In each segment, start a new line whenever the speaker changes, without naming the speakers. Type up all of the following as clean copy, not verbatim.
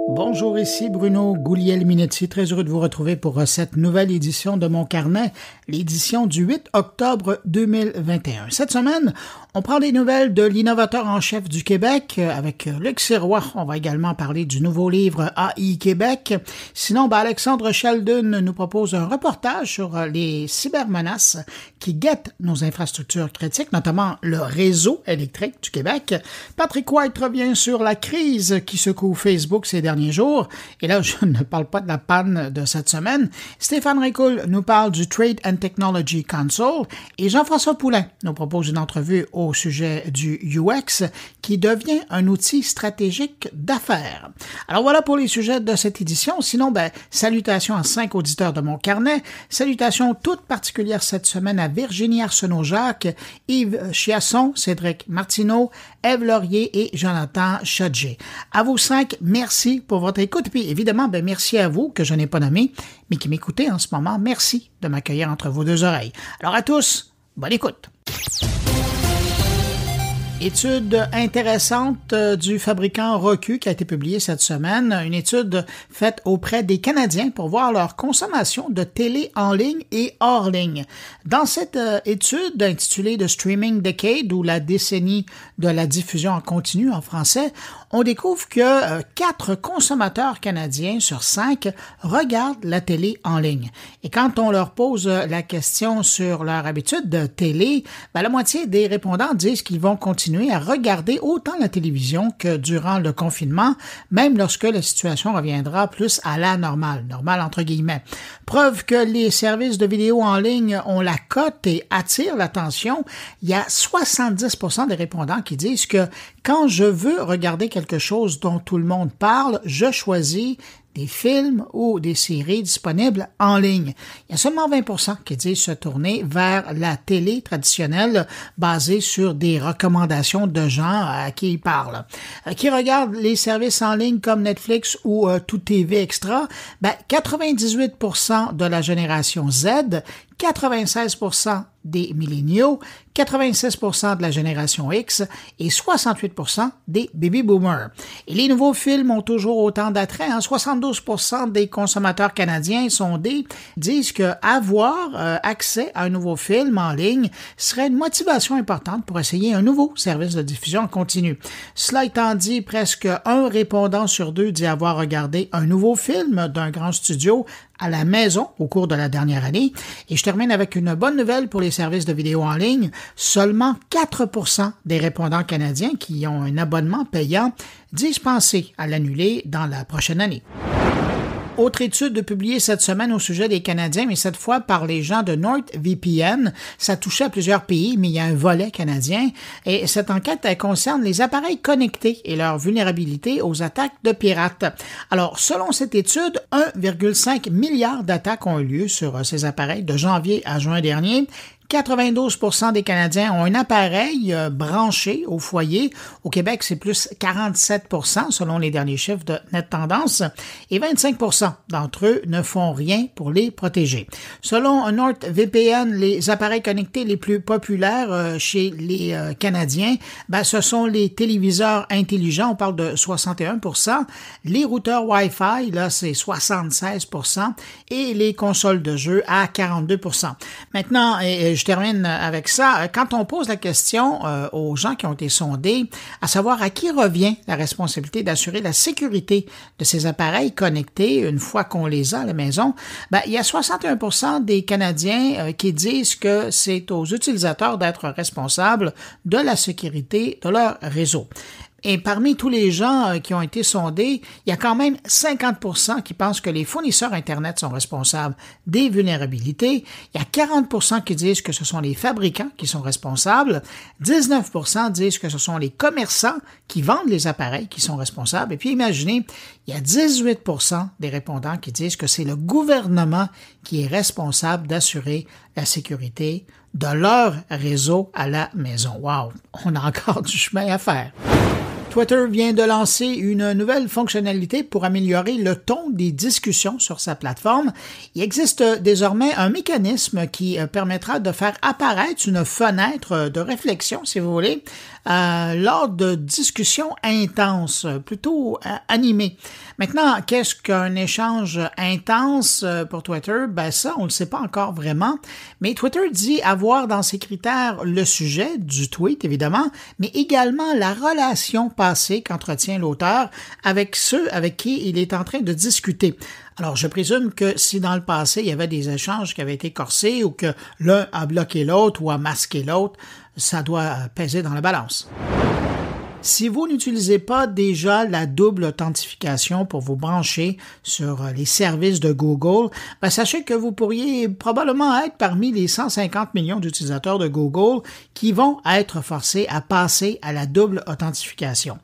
Bonjour, ici Bruno Guglielminetti, très heureux de vous retrouver pour cette nouvelle édition de mon carnet, l'édition du 8 octobre 2021. Cette semaine, on prend des nouvelles de l'innovateur en chef du Québec avec Luc Sirois. On va également parler du nouveau livre AI Québec. Sinon, Alexandre Sheldon nous propose un reportage sur les cybermenaces qui guettent nos infrastructures critiques, notamment le réseau électrique du Québec. Patrick White revient sur la crise qui secoue Facebook ces derniers jours. Et là, je ne parle pas de la panne de cette semaine. Stéphane Ricoul nous parle du Trade and Technology Council et Jean-François Poulain nous propose une entrevue au sujet du UX qui devient un outil stratégique d'affaires. Alors voilà pour les sujets de cette édition. Sinon, salutations à 5 auditeurs de mon carnet. Salutations toutes particulières cette semaine à Virginie Arsenault-Jacques, Yves Chiasson, Cédric Martineau, Ève Laurier et Jonathan Chadjé. À vous 5, merci pour votre écoute. Puis évidemment, merci à vous que je n'ai pas nommé, mais qui m'écoutez en ce moment. Merci de m'accueillir entre vos deux oreilles. Alors à tous, bonne écoute. Étude intéressante du fabricant Roku qui a été publiée cette semaine, une étude faite auprès des Canadiens pour voir leur consommation de télé en ligne et hors ligne. Dans cette étude intitulée The Streaming Decade ou la décennie de la diffusion en continu en français, on découvre que 4 consommateurs canadiens sur 5 regardent la télé en ligne. Et quand on leur pose la question sur leur habitude de télé, la moitié des répondants disent qu'ils vont continuer à regarder autant la télévision que durant le confinement, même lorsque la situation reviendra plus à la normale entre guillemets. Preuve que les services de vidéo en ligne ont la cote et attirent l'attention, il y a 70% des répondants qui disent que quand je veux regarder quelque chose dont tout le monde parle, je choisis des films ou des séries disponibles en ligne. Il y a seulement 20% qui disent se tourner vers la télé traditionnelle basée sur des recommandations de gens à qui ils parlent. Qui regardent les services en ligne comme Netflix ou Tout TV Extra, 98% de la génération Z, 96% des milléniaux, 86% de la génération X et 68% des baby boomers. Et les nouveaux films ont toujours autant d'attrait. 72% des consommateurs canadiens sondés disent que avoir accès à un nouveau film en ligne serait une motivation importante pour essayer un nouveau service de diffusion en continu. Cela étant dit, presque un répondant sur 2 dit avoir regardé un nouveau film d'un grand studio à la maison au cours de la dernière année. Et je termine avec une bonne nouvelle pour les services de vidéo en ligne. Seulement 4% des répondants canadiens qui ont un abonnement payant disent penser à l'annuler dans la prochaine année. Autre étude publiée cette semaine au sujet des Canadiens, mais cette fois par les gens de NordVPN. Ça touchait à plusieurs pays, mais il y a un volet canadien. Et cette enquête, elle concerne les appareils connectés et leur vulnérabilité aux attaques de pirates. Alors, selon cette étude, 1,5 milliard d'attaques ont eu lieu sur ces appareils de janvier à juin dernier. 92% des Canadiens ont un appareil branché au foyer. Au Québec, c'est plus 47% selon les derniers chiffres de Net Tendance et 25% d'entre eux ne font rien pour les protéger. Selon NordVPN, les appareils connectés les plus populaires chez les Canadiens, ce sont les téléviseurs intelligents, on parle de 61%, les routeurs Wi-Fi, là c'est 76% et les consoles de jeux à 42%. Maintenant, je termine avec ça. Quand on pose la question aux gens qui ont été sondés, à savoir à qui revient la responsabilité d'assurer la sécurité de ces appareils connectés une fois qu'on les a à la maison, il y a 61% des Canadiens qui disent que c'est aux utilisateurs d'être responsables de la sécurité de leur réseau. Et parmi tous les gens qui ont été sondés, il y a quand même 50% qui pensent que les fournisseurs Internet sont responsables des vulnérabilités. Il y a 40% qui disent que ce sont les fabricants qui sont responsables. 19% disent que ce sont les commerçants qui vendent les appareils qui sont responsables. Et puis imaginez, il y a 18% des répondants qui disent que c'est le gouvernement qui est responsable d'assurer la sécurité de leur réseau à la maison. Wow! On a encore du chemin à faire. Twitter vient de lancer une nouvelle fonctionnalité pour améliorer le ton des discussions sur sa plateforme. Il existe désormais un mécanisme qui permettra de faire apparaître une fenêtre de réflexion, si vous voulez, lors de discussions intenses, plutôt animées. Maintenant, qu'est-ce qu'un échange intense pour Twitter? Ben ça, on ne le sait pas encore vraiment, mais Twitter dit avoir dans ses critères le sujet du tweet, évidemment, mais également la relation passée qu'entretient l'auteur avec ceux avec qui il est en train de discuter. Alors, je présume que si dans le passé, il y avait des échanges qui avaient été corsés ou que l'un a bloqué l'autre ou a masqué l'autre, ça doit peser dans la balance. Si vous n'utilisez pas déjà la double authentification pour vous brancher sur les services de Google, ben sachez que vous pourriez probablement être parmi les 150 millions d'utilisateurs de Google qui vont être forcés à passer à la double authentification.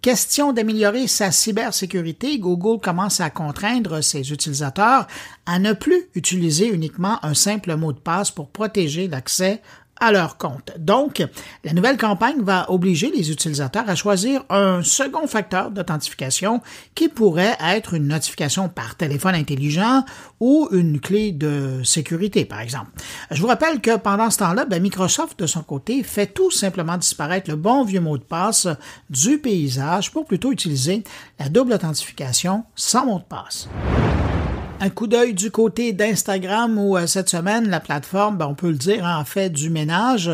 Question d'améliorer sa cybersécurité, Google commence à contraindre ses utilisateurs à ne plus utiliser uniquement un simple mot de passe pour protéger l'accès à leur compte. Donc, la nouvelle campagne va obliger les utilisateurs à choisir un second facteur d'authentification qui pourrait être une notification par téléphone intelligent ou une clé de sécurité, par exemple. Je vous rappelle que pendant ce temps-là, Microsoft, de son côté, fait tout simplement disparaître le bon vieux mot de passe du paysage pour plutôt utiliser la double authentification sans mot de passe. Un coup d'œil du côté d'Instagram où cette semaine, la plateforme, on peut le dire, en fait du ménage.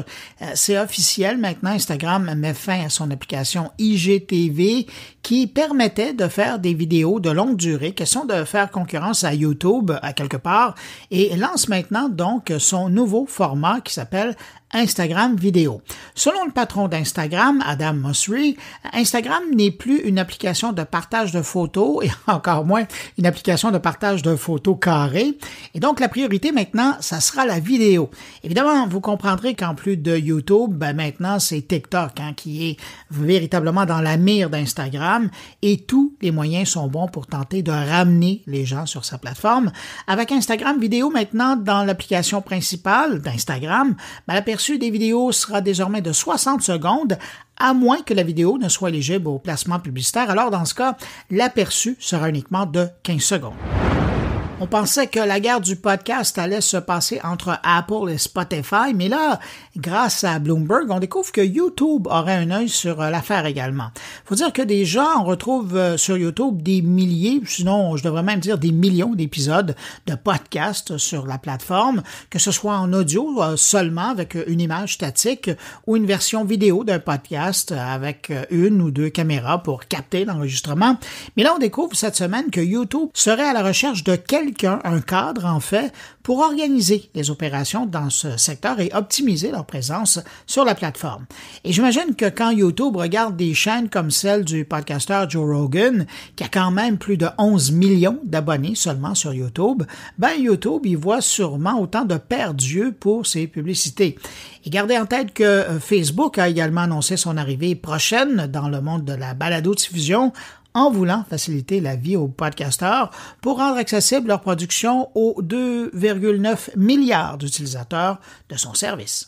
C'est officiel maintenant, Instagram met fin à son application IGTV qui permettait de faire des vidéos de longue durée, question de faire concurrence à YouTube à quelque part, et lance maintenant donc son nouveau format qui s'appelle Instagram Vidéo. Selon le patron d'Instagram, Adam Mosseri, Instagram n'est plus une application de partage de photos et encore moins une application de partage de photos carrées. Et donc, la priorité maintenant, ça sera la vidéo. Évidemment, vous comprendrez qu'en plus de YouTube, maintenant, c'est TikTok qui est véritablement dans la mire d'Instagram et tous les moyens sont bons pour tenter de ramener les gens sur sa plateforme. Avec Instagram Vidéo maintenant dans l'application principale d'Instagram, l'aperçu des vidéos sera désormais de 60 secondes, à moins que la vidéo ne soit éligible au placement publicitaire. Alors, dans ce cas, l'aperçu sera uniquement de 15 secondes. On pensait que la guerre du podcast allait se passer entre Apple et Spotify, mais là, grâce à Bloomberg, on découvre que YouTube aurait un œil sur l'affaire également. Faut dire que déjà, on retrouve sur YouTube des milliers, sinon je devrais même dire des millions d'épisodes de podcasts sur la plateforme, que ce soit en audio seulement avec une image statique ou une version vidéo d'un podcast avec une ou deux caméras pour capter l'enregistrement. Mais là, on découvre cette semaine que YouTube serait à la recherche de un cadre en fait, pour organiser les opérations dans ce secteur et optimiser leur présence sur la plateforme. Et j'imagine que quand YouTube regarde des chaînes comme celle du podcasteur Joe Rogan, qui a quand même plus de 11 millions d'abonnés seulement sur YouTube, YouTube y voit sûrement autant de perdus pour ses publicités. Et gardez en tête que Facebook a également annoncé son arrivée prochaine dans le monde de la balado-diffusion en voulant faciliter la vie aux podcasteurs pour rendre accessible leur production aux 2,9 milliards d'utilisateurs de son service.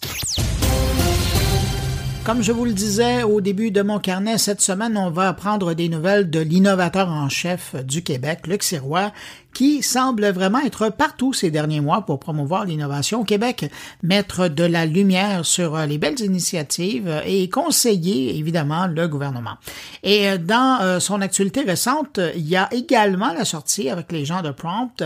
Comme je vous le disais au début de mon carnet, cette semaine, on va apprendre des nouvelles de l'innovateur en chef du Québec, Luc Sirois, qui semble vraiment être partout ces derniers mois pour promouvoir l'innovation au Québec, mettre de la lumière sur les belles initiatives et conseiller évidemment le gouvernement. Et dans son actualité récente, il y a également la sortie avec les gens de Prompt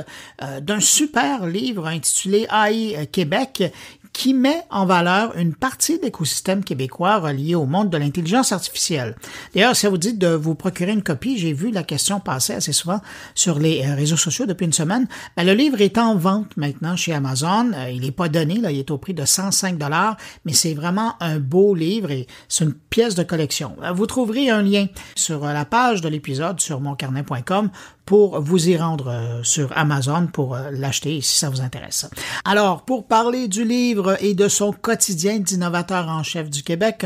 d'un super livre intitulé AI Québec qui met en valeur une partie de l'écosystème québécois relié au monde de l'intelligence artificielle. D'ailleurs, si ça vous dit de vous procurer une copie, j'ai vu la question passer assez souvent sur les réseaux sociaux depuis une semaine. Le livre est en vente maintenant chez Amazon. Il n'est pas donné, là, il est au prix de 105 $, mais c'est vraiment un beau livre et c'est une pièce de collection. Vous trouverez un lien sur la page de l'épisode sur moncarnet.com pour vous y rendre sur Amazon pour l'acheter si ça vous intéresse. Alors, pour parler du livre et de son quotidien d'innovateur en chef du Québec,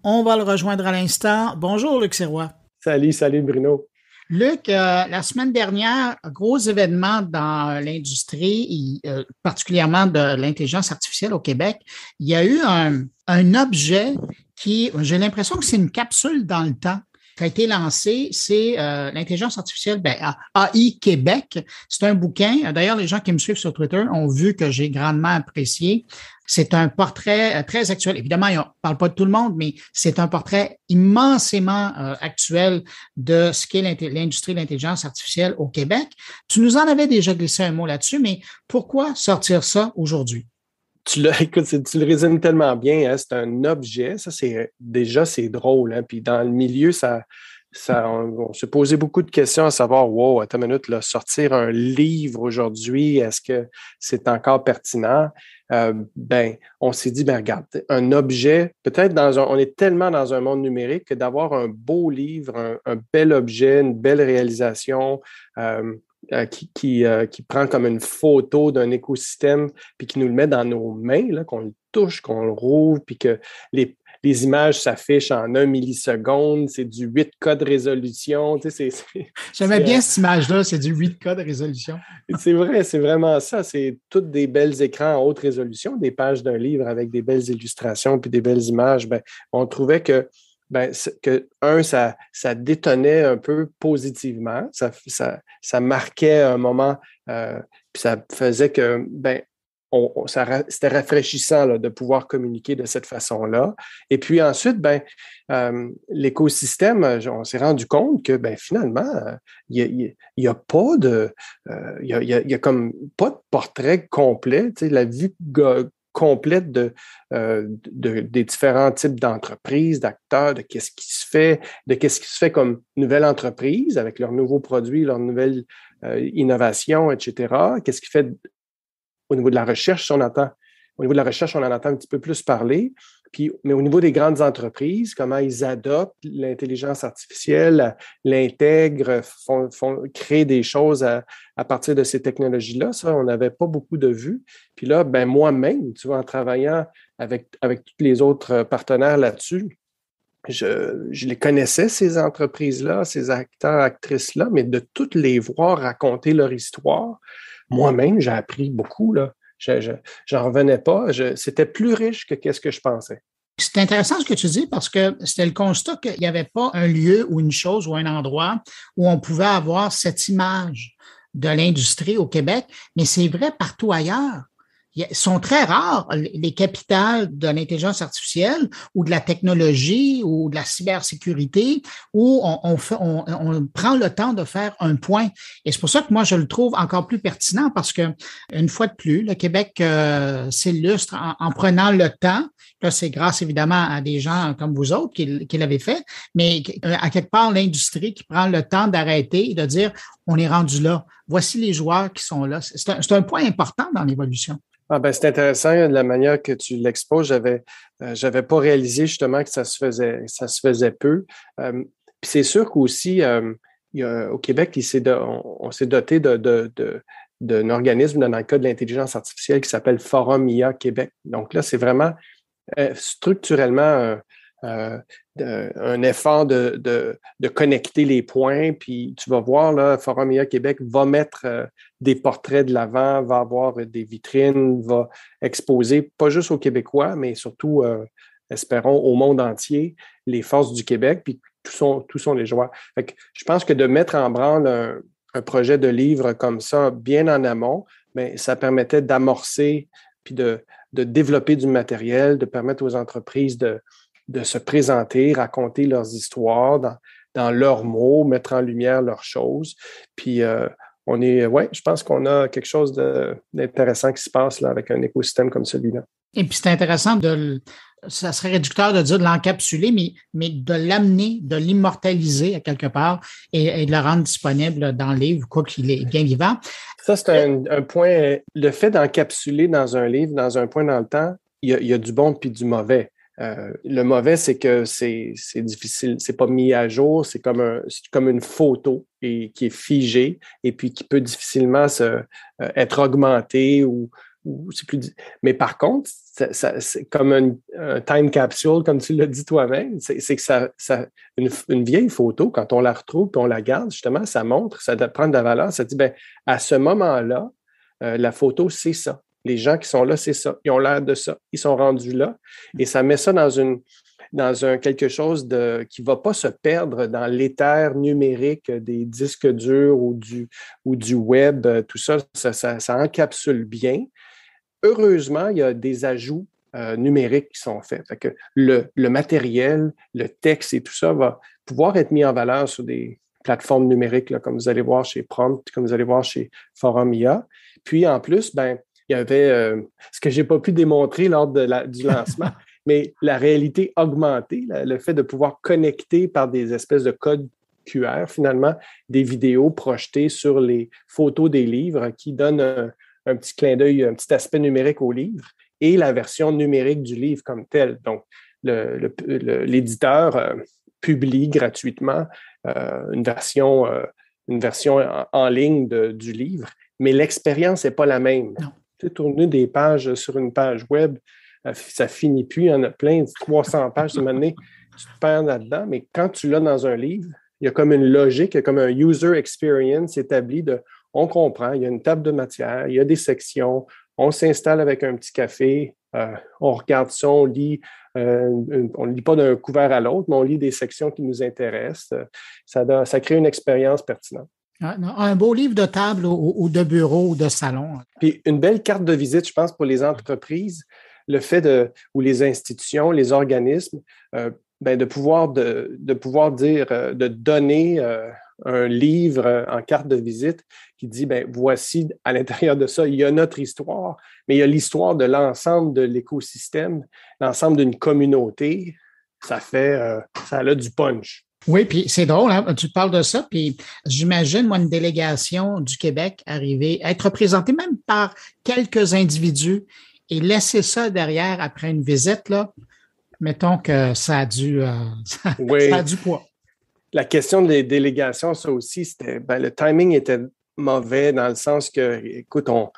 on va le rejoindre à l'instant. Bonjour Luc Sirois.
Salut Bruno.
Luc, la semaine dernière, gros événement dans l'industrie, particulièrement de l'intelligence artificielle au Québec. Il y a eu un objet qui, j'ai l'impression que c'est une capsule dans le temps, qui a été lancé, c'est l'intelligence artificielle, AI Québec. C'est un bouquin. D'ailleurs, les gens qui me suivent sur Twitter ont vu que j'ai grandement apprécié. C'est un portrait très actuel. Évidemment, on ne parle pas de tout le monde, mais c'est un portrait immensément actuel de ce qu'est l'industrie de l'intelligence artificielle au Québec. Tu nous en avais déjà glissé un mot là-dessus, mais pourquoi sortir ça aujourd'hui?
Écoute, tu le résumes tellement bien, hein? C'est un objet, ça c'est drôle, hein? Puis dans le milieu, on se posait beaucoup de questions à savoir, wow, attends une minute, là, sortir un livre aujourd'hui, est-ce que c'est encore pertinent? On s'est dit, regarde, un objet, peut-être on est tellement dans un monde numérique que d'avoir un beau livre, un bel objet, une belle réalisation, qui prend comme une photo d'un écosystème, puis qui nous le met dans nos mains, là, qu'on le touche, qu'on le rouvre, puis que les images s'affichent en 1 milliseconde, c'est du 8K de résolution. Tu sais,
J'aimais bien cette image-là, c'est du 8K de résolution.
C'est vrai, c'est vraiment ça. C'est toutes des belles écrans en haute résolution, des pages d'un livre avec des belles illustrations puis des belles images. On trouvait que ça détonnait un peu positivement, ça marquait un moment, puis ça faisait que, c'était rafraîchissant là, de pouvoir communiquer de cette façon-là. Et puis ensuite, l'écosystème, on s'est rendu compte que finalement, il y a pas de, il y a comme pas de portrait complet. Tu sais, la vue complète des différents types d'entreprises, d'acteurs, de qu'est-ce qui se fait comme nouvelle entreprise avec leurs nouveaux produits, leurs nouvelles innovations, etc. Qu'est-ce qui fait au niveau de la recherche, on en entend un petit peu plus parler. Mais au niveau des grandes entreprises, comment ils adoptent l'intelligence artificielle, l'intègrent, créent des choses à partir de ces technologies-là, ça, on n'avait pas beaucoup de vues. Puis là, moi-même, tu vois, en travaillant avec tous les autres partenaires là-dessus, je les connaissais, ces entreprises-là, ces acteurs, actrices-là, mais de toutes les voir raconter leur histoire, moi-même, j'ai appris beaucoup, là. J'en revenais pas. C'était plus riche que qu'est-ce que je pensais.
C'est intéressant ce que tu dis parce que c'était le constat qu'il n'y avait pas un lieu ou une chose ou un endroit où on pouvait avoir cette image de l'industrie au Québec, mais c'est vrai partout ailleurs. Ils sont très rares, les capitales de l'intelligence artificielle ou de la technologie ou de la cybersécurité où on prend le temps de faire un point. Et c'est pour ça que moi, je le trouve encore plus pertinent parce que, une fois de plus, le Québec s'illustre en prenant le temps. Là, c'est grâce évidemment à des gens comme vous autres qui l'avaient fait, mais à quelque part, l'industrie qui prend le temps d'arrêter et de dire, on est rendu là. Voici les joueurs qui sont là. C'est un point important dans l'évolution.
C'est intéressant de la manière que tu l'exposes. J'avais pas réalisé justement que ça se faisait peu. Puis c'est sûr qu'aussi, au Québec, on s'est doté d'un organisme dans le cas de l'intelligence artificielle qui s'appelle Forum IA Québec. Donc là, c'est vraiment structurellement un effort de connecter les points. Puis tu vas voir, là, Forum IA Québec va mettre des portraits de l'avant, va avoir des vitrines, va exposer, pas juste aux Québécois, mais surtout, espérons, au monde entier, les forces du Québec, puis tous sont les joueurs. Fait que je pense que de mettre en branle un projet de livre comme ça, bien en amont, ça permettait d'amorcer puis de développer du matériel, de permettre aux entreprises de se présenter, raconter leurs histoires dans leurs mots, mettre en lumière leurs choses. Puis je pense qu'on a quelque chose d'intéressant qui se passe là avec un écosystème comme celui-là.
Et puis c'est intéressant ça serait réducteur de dire de l'encapsuler, mais de l'amener, de l'immortaliser à quelque part et de le rendre disponible dans le livre, quoi qu'il est bien vivant.
Ça, c'est un point. Le fait d'encapsuler dans un livre, dans un point dans le temps, il y a du bon puis du mauvais. Le mauvais, c'est que c'est difficile, c'est pas mis à jour, c'est comme une photo qui est figée et puis qui peut difficilement être augmentée ou c'est plus. Mais par contre, c'est comme un time capsule, comme tu l'as dit toi-même. C'est que une vieille photo, quand on la retrouve et on la garde, justement, ça montre, ça prend de la valeur. Ça dit, à ce moment-là, la photo, c'est ça. Les gens qui sont là, c'est ça. Ils ont l'air de ça. Ils sont rendus là. Et ça met ça dans quelque chose qui ne va pas se perdre dans l'éther numérique des disques durs ou du web, tout ça, ça encapsule bien. Heureusement, il y a des ajouts numériques qui sont faits. Fait que le matériel, le texte et tout ça va pouvoir être mis en valeur sur des plateformes numériques, là, comme vous allez voir chez Prompt, comme vous allez voir chez Forum IA. Puis en plus, il y avait ce que je n'ai pas pu démontrer lors du lancement, mais la réalité augmentée, le fait de pouvoir connecter par des espèces de codes QR, finalement, des vidéos projetées sur les photos des livres qui donnent un petit clin d'œil, un petit aspect numérique au livre et la version numérique du livre comme tel. Donc, l'éditeur publie gratuitement une version en ligne du livre, mais l'expérience n'est pas la même.
Non.
Tu sais, tourner des pages sur une page web, ça finit plus, il y en a plein, 300 pages, c'est maintenant, tu te perds là-dedans, mais quand tu l'as dans un livre, il y a comme une logique, il y a comme un user experience établi on comprend, il y a une table de matière, il y a des sections, on s'installe avec un petit café, on regarde ça, on lit, on ne lit pas d'un couvert à l'autre, mais on lit des sections qui nous intéressent. Ça crée une expérience pertinente.
Un beau livre de table ou de bureau ou de salon.
Puis une belle carte de visite, je pense, pour les entreprises, le fait ou les institutions, les organismes, de pouvoir dire, de donner un livre en carte de visite qui dit, voici, à l'intérieur de ça, il y a notre histoire, mais il y a l'histoire de l'ensemble de l'écosystème, l'ensemble d'une communauté. Ça a du punch.
Oui, puis c'est drôle, hein? Tu parles de ça, puis j'imagine, moi, une délégation du Québec arriver, être représentée même par quelques individus et laisser ça derrière après une visite, là, mettons que ça a du poids.
La question des délégations, ça aussi, c'était le timing était mauvais dans le sens que, écoute, on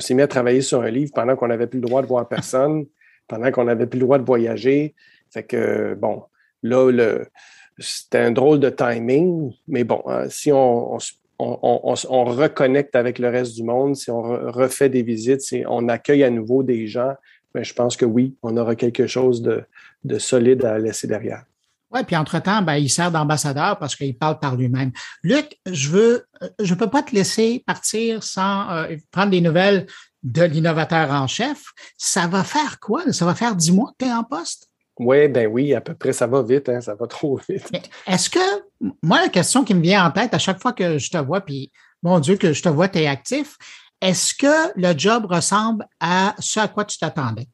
s'est mis à travailler sur un livre pendant qu'on n'avait plus le droit de voir personne, pendant qu'on n'avait plus le droit de voyager. Fait que, là, c'était un drôle de timing, mais si on reconnecte avec le reste du monde, si on refait des visites, si on accueille à nouveau des gens, je pense que oui, on aura quelque chose de solide à laisser derrière.
Oui, puis entre-temps, il sert d'ambassadeur parce qu'il parle par lui-même. Luc, je peux pas te laisser partir sans prendre des nouvelles de l'innovateur en chef. Ça va faire quoi? Ça va faire 10 mois que tu es en poste?
Oui, à peu près, ça va vite, hein, ça va trop vite.
Mais est-ce que, moi, la question qui me vient en tête à chaque fois que je te vois, puis mon Dieu, que je te vois, tu es actif, est-ce que le job ressemble à ce à quoi tu t'attendais?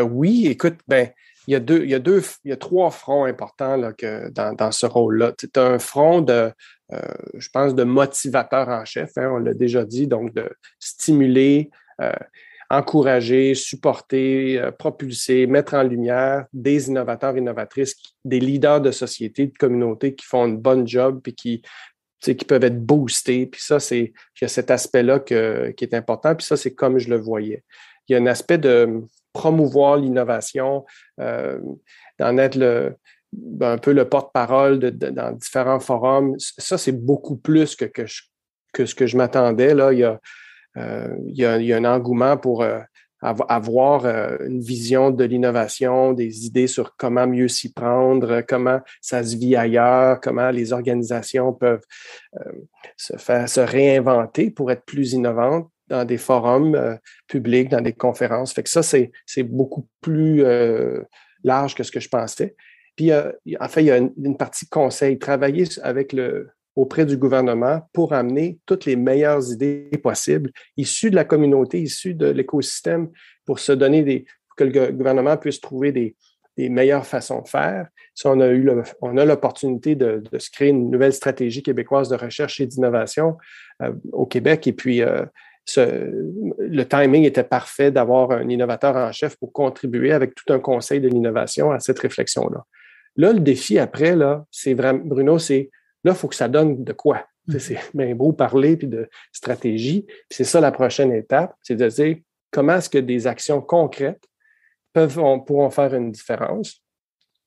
Oui, écoute, il y a trois fronts importants là, dans ce rôle-là. Tu as un front je pense, de motivateur en chef, hein, on l'a déjà dit, donc de stimuler, encourager, supporter, propulser, mettre en lumière des innovateurs, innovatrices, des leaders de société, de communauté qui font une bonne job puis qui peuvent être boostés. Puis ça, il y a cet aspect-là qui est important. Puis ça, c'est comme je le voyais. Il y a un aspect de promouvoir l'innovation, d'en être un peu le porte-parole dans différents forums. Ça, c'est beaucoup plus que ce que je m'attendais. Là, il y a un engouement pour avoir une vision de l'innovation, des idées sur comment mieux s'y prendre, comment ça se vit ailleurs, comment les organisations peuvent se réinventer pour être plus innovantes dans des forums publics, dans des conférences. Fait que ça, c'est beaucoup plus large que ce que je pensais. Puis, en fait, il y a une partie conseil, travailler auprès du gouvernement pour amener toutes les meilleures idées possibles, issues de la communauté, issues de l'écosystème, pour se donner que le gouvernement puisse trouver des meilleures façons de faire. Si on a l'opportunité de se créer une nouvelle stratégie québécoise de recherche et d'innovation au Québec, et puis le timing était parfait d'avoir un innovateur en chef pour contribuer avec tout un conseil de l'innovation à cette réflexion-là. Là, le défi après, là, c'est vraiment, Bruno, là, il faut que ça donne de quoi? C'est bien beau parler puis de stratégie. Puis c'est ça la prochaine étape, c'est de dire comment est-ce que des actions concrètes pourront faire une différence.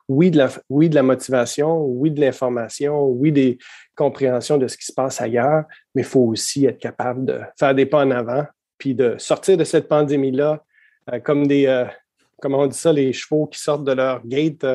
Oui, de la motivation, oui, de l'information, oui, des compréhensions de ce qui se passe ailleurs, mais il faut aussi être capable de faire des pas en avant puis de sortir de cette pandémie-là comme des comment on dit ça, les chevaux qui sortent de leur gate,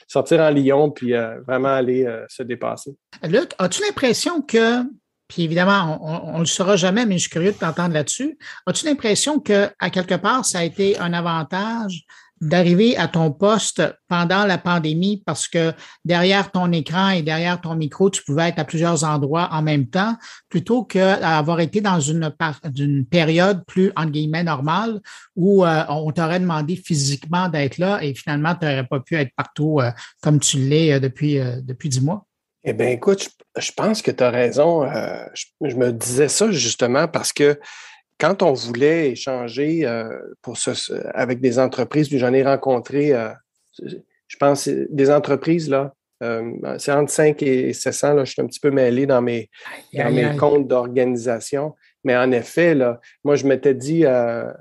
sortir en lion, puis vraiment aller se dépasser.
Luc, as-tu l'impression que, puis évidemment, on ne le saura jamais, mais je suis curieux de t'entendre là-dessus, as-tu l'impression que, à quelque part, ça a été un avantage d'arriver à ton poste pendant la pandémie parce que derrière ton écran et derrière ton micro, tu pouvais être à plusieurs endroits en même temps, plutôt qu'avoir été dans une période plus, entre guillemets, normale où on t'aurait demandé physiquement d'être là et finalement, tu n'aurais pas pu être partout comme tu l'es depuis 10 mois?
Eh bien, écoute, je pense que tu as raison. Je me disais ça justement parce que quand on voulait échanger avec des entreprises, puis j'en ai rencontré, je pense, des entreprises, là, c'est entre 5 et 700, là, je suis un petit peu mêlé dans mes comptes d'organisation. Mais en effet, là, moi, je m'étais dit à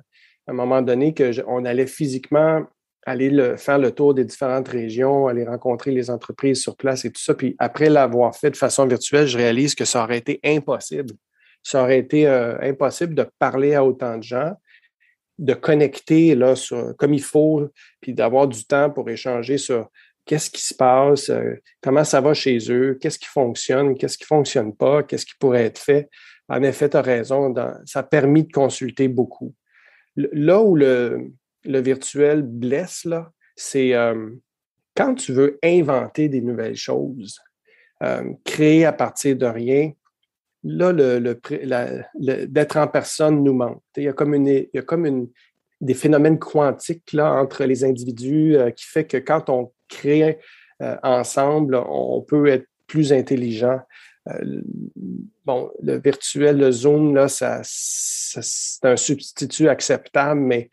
un moment donné qu'on allait physiquement aller faire le tour des différentes régions, aller rencontrer les entreprises sur place et tout ça. Puis après l'avoir fait de façon virtuelle, je réalise que ça aurait été impossible. Ça aurait été impossible de parler à autant de gens, de connecter là, comme il faut, puis d'avoir du temps pour échanger sur qu'est-ce qui se passe, comment ça va chez eux, qu'est-ce qui fonctionne pas, qu'est-ce qui pourrait être fait. En effet, tu as raison, ça a permis de consulter beaucoup. Là où le virtuel blesse, là, c'est quand tu veux inventer des nouvelles choses, créer à partir de rien. Là, d'être en personne nous manque. Il y a comme des phénomènes quantiques là, entre les individus qui fait que quand on crée ensemble, on peut être plus intelligent. Le virtuel, le Zoom, là, c'est un substitut acceptable, mais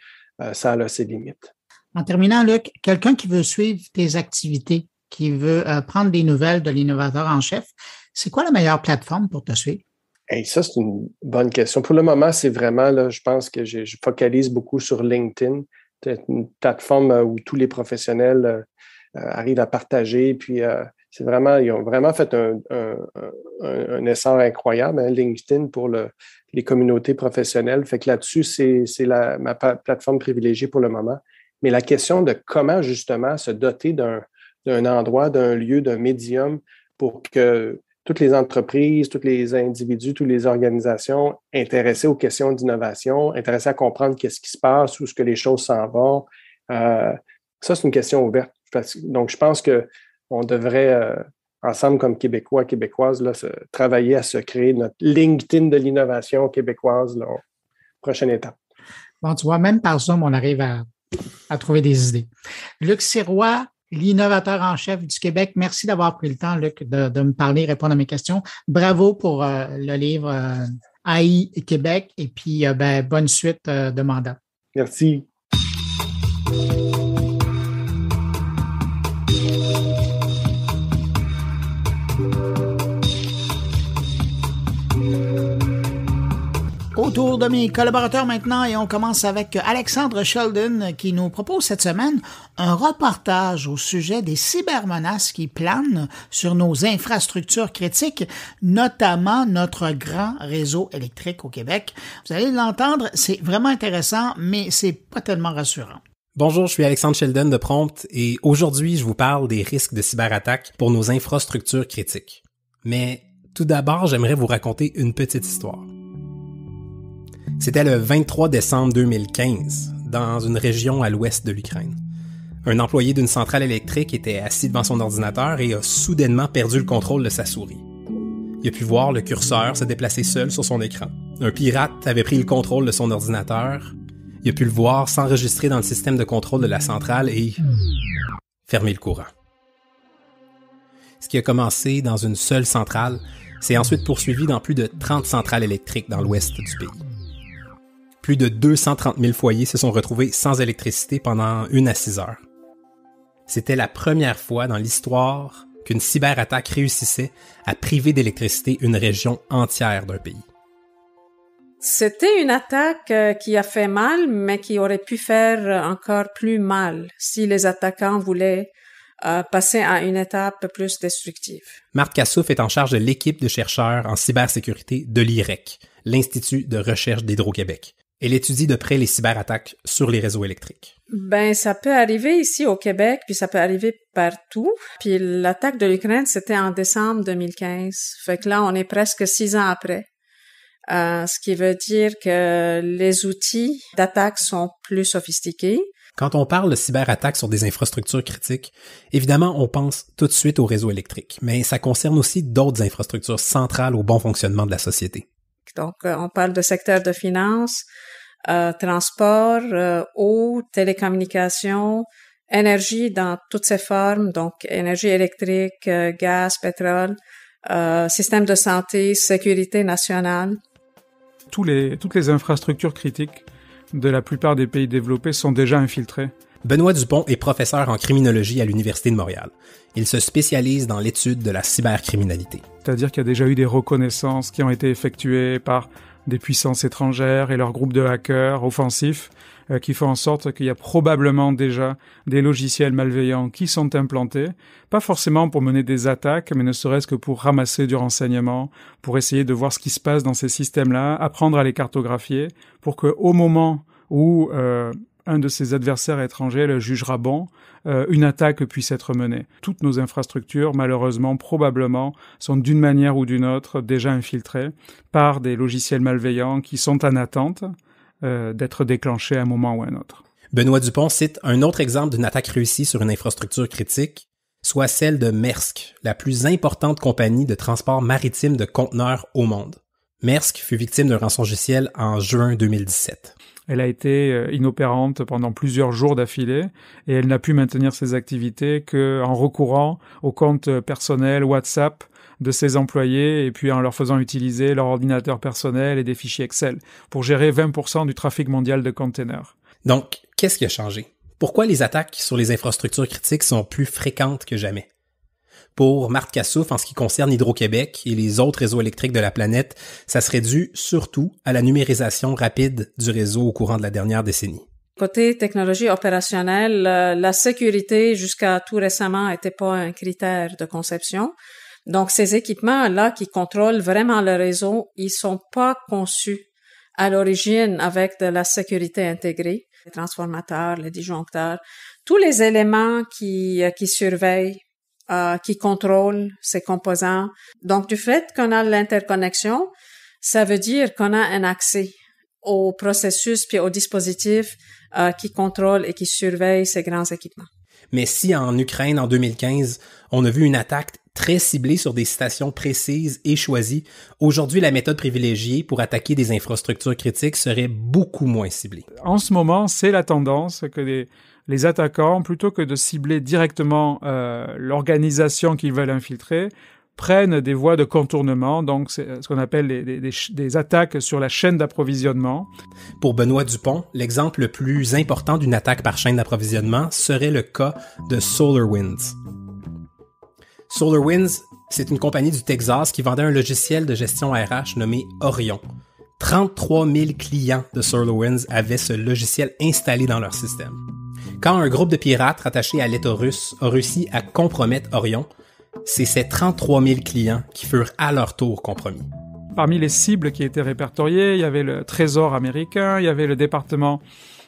ça a ses limites.
En terminant, Luc, quelqu'un qui veut suivre tes activités, qui veut prendre des nouvelles de l'innovateur en chef, c'est quoi la meilleure plateforme pour te suivre?
Hey, ça, c'est une bonne question. Pour le moment, c'est vraiment, là, je pense que je focalise beaucoup sur LinkedIn. C'est une plateforme où tous les professionnels arrivent à partager. Puis, ils ont vraiment fait un essor incroyable, hein, LinkedIn, pour les communautés professionnelles. Fait que là-dessus, c'est ma plateforme privilégiée pour le moment. Mais la question de comment, justement, se doter d'un endroit, d'un lieu, d'un médium pour que toutes les entreprises, tous les individus, toutes les organisations intéressées aux questions d'innovation, intéressées à comprendre qu'est-ce qui se passe, où est-ce que les choses s'en vont. Ça, c'est une question ouverte. Donc, je pense qu'on devrait, ensemble comme Québécois, Québécoises, là, travailler à se créer notre LinkedIn de l'innovation québécoise, là, prochaine étape.
Bon, tu vois, même par Zoom, on arrive à trouver des idées. Luc Sirois, l'innovateur en chef du Québec. Merci d'avoir pris le temps, Luc, de me parler, répondre à mes questions. Bravo pour le livre AI Québec et puis bonne suite de mandat.
Merci.
Autour de mes collaborateurs maintenant et on commence avec Alexandre Sheldon qui nous propose cette semaine un reportage au sujet des cybermenaces qui planent sur nos infrastructures critiques, notamment notre grand réseau électrique au Québec. Vous allez l'entendre, c'est vraiment intéressant, mais c'est pas tellement rassurant.
Bonjour, je suis Alexandre Sheldon de Prompt et aujourd'hui, je vous parle des risques de cyberattaques pour nos infrastructures critiques. Mais tout d'abord, j'aimerais vous raconter une petite histoire. C'était le 23 décembre 2015, dans une région à l'ouest de l'Ukraine. Un employé d'une centrale électrique était assis devant son ordinateur et a soudainement perdu le contrôle de sa souris. Il a pu voir le curseur se déplacer seul sur son écran. Un pirate avait pris le contrôle de son ordinateur. Il a pu le voir s'enregistrer dans le système de contrôle de la centrale et fermer le courant. Ce qui a commencé dans une seule centrale s'est ensuite poursuivi dans plus de 30 centrales électriques dans l'ouest du pays. Plus de 230 000 foyers se sont retrouvés sans électricité pendant 1 à 6 heures. C'était la première fois dans l'histoire qu'une cyberattaque réussissait à priver d'électricité une région entière d'un pays.
C'était une attaque qui a fait mal, mais qui aurait pu faire encore plus mal si les attaquants voulaient passer à une étape plus destructive.
Marc Cassouf est en charge de l'équipe de chercheurs en cybersécurité de l'IREC, l'Institut de recherche d'Hydro-Québec. Elle étudie de près les cyberattaques sur les réseaux électriques.
Ben, ça peut arriver ici au Québec, puis ça peut arriver partout. Puis l'attaque de l'Ukraine, c'était en décembre 2015. Fait que là, on est presque 6 ans après. Ce qui veut dire que les outils d'attaque sont plus sophistiqués.
Quand on parle de cyberattaques sur des infrastructures critiques, évidemment, on pense tout de suite au réseau électrique, mais ça concerne aussi d'autres infrastructures centrales au bon fonctionnement de la société.
Donc, on parle de secteur de finances, transport, eau, télécommunications, énergie dans toutes ses formes, donc énergie électrique, gaz, pétrole, système de santé, sécurité nationale.
Toutes les infrastructures critiques de la plupart des pays développés sont déjà infiltrées.
Benoît Dupont est professeur en criminologie à l'Université de Montréal. Il se spécialise dans l'étude de la cybercriminalité.
C'est-à-dire qu'il y a déjà eu des reconnaissances qui ont été effectuées par des puissances étrangères et leurs groupes de hackers offensifs qui font en sorte qu'il y a probablement déjà des logiciels malveillants qui sont implantés, pas forcément pour mener des attaques, mais ne serait-ce que pour ramasser du renseignement, pour essayer de voir ce qui se passe dans ces systèmes-là, apprendre à les cartographier, pour qu'au moment où un de ses adversaires étrangers le jugera bon, une attaque puisse être menée. Toutes nos infrastructures, malheureusement, probablement, sont d'une manière ou d'une autre déjà infiltrées par des logiciels malveillants qui sont en attente d'être déclenchés à un moment ou à un autre.
Benoît Dupont cite un autre exemple d'une attaque réussie sur une infrastructure critique, soit celle de Maersk, la plus importante compagnie de transport maritime de conteneurs au monde. Maersk fut victime d'un rançongiciel en juin 2017.
Elle a été inopérante pendant plusieurs jours d'affilée et elle n'a pu maintenir ses activités qu'en recourant aux comptes personnels WhatsApp de ses employés et puis en leur faisant utiliser leur ordinateur personnel et des fichiers Excel pour gérer 20% du trafic mondial de containers.
Donc, qu'est-ce qui a changé? Pourquoi les attaques sur les infrastructures critiques sont plus fréquentes que jamais? Pour Marthe Cassouf, en ce qui concerne Hydro-Québec et les autres réseaux électriques de la planète, ça serait dû surtout à la numérisation rapide du réseau au courant de la dernière décennie.
Côté technologie opérationnelle, la sécurité jusqu'à tout récemment n'était pas un critère de conception. Donc, ces équipements-là qui contrôlent vraiment le réseau, ils sont pas conçus à l'origine avec de la sécurité intégrée. Les transformateurs, les disjoncteurs, tous les éléments qui surveillent, qui contrôlent ces composants. Donc, du fait qu'on a l'interconnexion, ça veut dire qu'on a un accès au processus puis au dispositif qui contrôle et qui surveille ces grands équipements.
Mais si en Ukraine, en 2015, on a vu une attaque très ciblée sur des stations précises et choisies, aujourd'hui, la méthode privilégiée pour attaquer des infrastructures critiques serait beaucoup moins ciblée.
En ce moment, c'est la tendance que les attaquants, plutôt que de cibler directement l'organisation qu'ils veulent infiltrer, prennent des voies de contournement, donc c'est ce qu'on appelle des attaques sur la chaîne d'approvisionnement.
Pour Benoît Dupont, l'exemple le plus important d'une attaque par chaîne d'approvisionnement serait le cas de SolarWinds. SolarWinds, c'est une compagnie du Texas qui vendait un logiciel de gestion RH nommé Orion. 33 000 clients de SolarWinds avaient ce logiciel installé dans leur système. Quand un groupe de pirates rattaché à l'État russe a réussi à compromettre Orion, c'est ces 33 000 clients qui furent à leur tour compromis.
Parmi les cibles qui étaient répertoriées, il y avait le Trésor américain, il y avait le département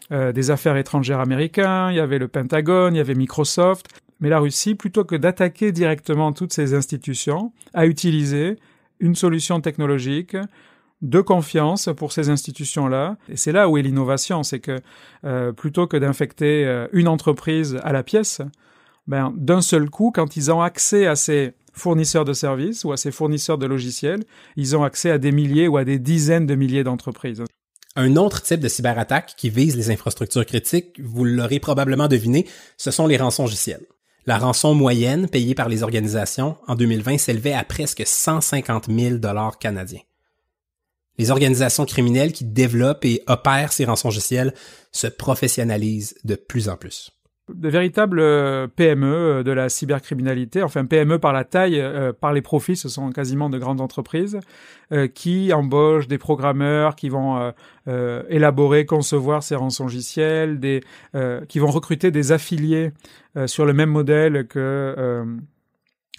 des affaires étrangères américain, il y avait le Pentagone, il y avait Microsoft. Mais la Russie, plutôt que d'attaquer directement toutes ces institutions, a utilisé une solution technologique de confiance pour ces institutions-là. Et c'est là où est l'innovation, c'est que plutôt que d'infecter une entreprise à la pièce, d'un seul coup, quand ils ont accès à ces fournisseurs de services ou à ces fournisseurs de logiciels, ils ont accès à des milliers ou à des dizaines de milliers d'entreprises.
Un autre type de cyberattaque qui vise les infrastructures critiques, vous l'aurez probablement deviné, ce sont les rançongiciels. La rançon moyenne payée par les organisations en 2020 s'élevait à presque 150 000 $ canadiens. Les organisations criminelles qui développent et opèrent ces rançongiciels se professionnalisent de plus en plus.
De véritables PME de la cybercriminalité, enfin PME par la taille, par les profits, ce sont quasiment de grandes entreprises qui embauchent des programmeurs qui vont élaborer, concevoir ces rançongiciels, qui vont recruter des affiliés sur le même modèle que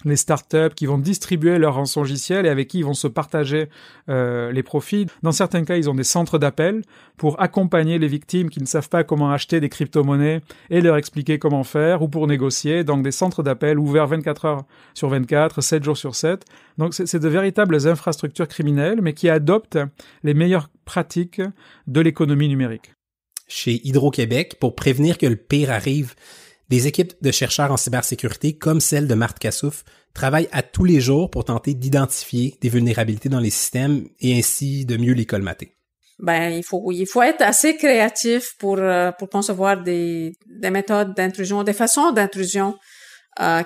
les startups qui vont distribuer leur rançongiciel et avec qui ils vont se partager les profits. Dans certains cas, ils ont des centres d'appel pour accompagner les victimes qui ne savent pas comment acheter des crypto-monnaies et leur expliquer comment faire ou pour négocier. Donc des centres d'appel ouverts 24 heures sur 24, 7 jours sur 7. Donc c'est de véritables infrastructures criminelles, mais qui adoptent les meilleures pratiques de l'économie numérique.
Chez Hydro-Québec, pour prévenir que le pire arrive, des équipes de chercheurs en cybersécurité, comme celle de Marthe Cassouf, travaillent à tous les jours pour tenter d'identifier des vulnérabilités dans les systèmes et ainsi de mieux les colmater.
Il faut être assez créatif pour concevoir des méthodes d'intrusion, des façons d'intrusion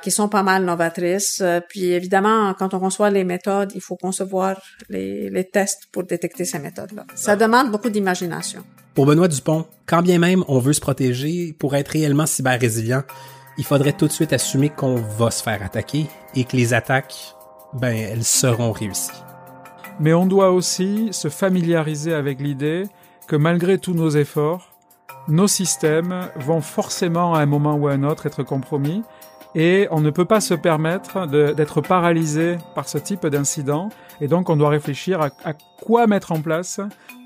qui sont pas mal novatrices. Puis évidemment, quand on conçoit les méthodes, il faut concevoir les tests pour détecter ces méthodes-là. Ça demande beaucoup d'imagination.
Pour Benoît Dupont, quand bien même on veut se protéger, pour être réellement cyber-résilient, il faudrait tout de suite assumer qu'on va se faire attaquer et que les attaques, elles seront réussies.
Mais on doit aussi se familiariser avec l'idée que malgré tous nos efforts, nos systèmes vont forcément à un moment ou à un autre être compromis et on ne peut pas se permettre d'être paralysé par ce type d'incident et donc on doit réfléchir à quoi mettre en place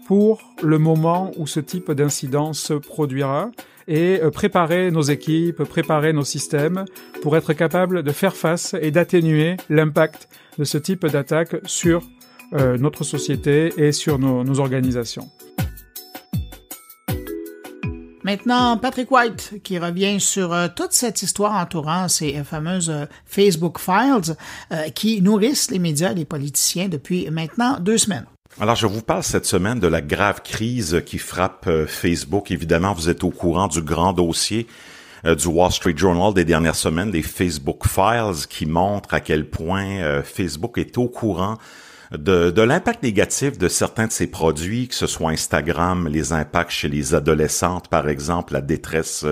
pour le moment où ce type d'incident se produira et préparer nos équipes, préparer nos systèmes pour être capable de faire face et d'atténuer l'impact de ce type d'attaque sur notre société et sur nos organisations.
Maintenant, Patrick White, qui revient sur toute cette histoire entourant ces fameuses Facebook Files qui nourrissent les médias et les politiciens depuis maintenant 2 semaines.
Alors, je vous parle cette semaine de la grave crise qui frappe Facebook. Évidemment, vous êtes au courant du grand dossier du Wall Street Journal des dernières semaines, des Facebook Files, qui montrent à quel point Facebook est au courant de l'impact négatif de certains de ses produits, que ce soit Instagram, les impacts chez les adolescentes, par exemple, la détresse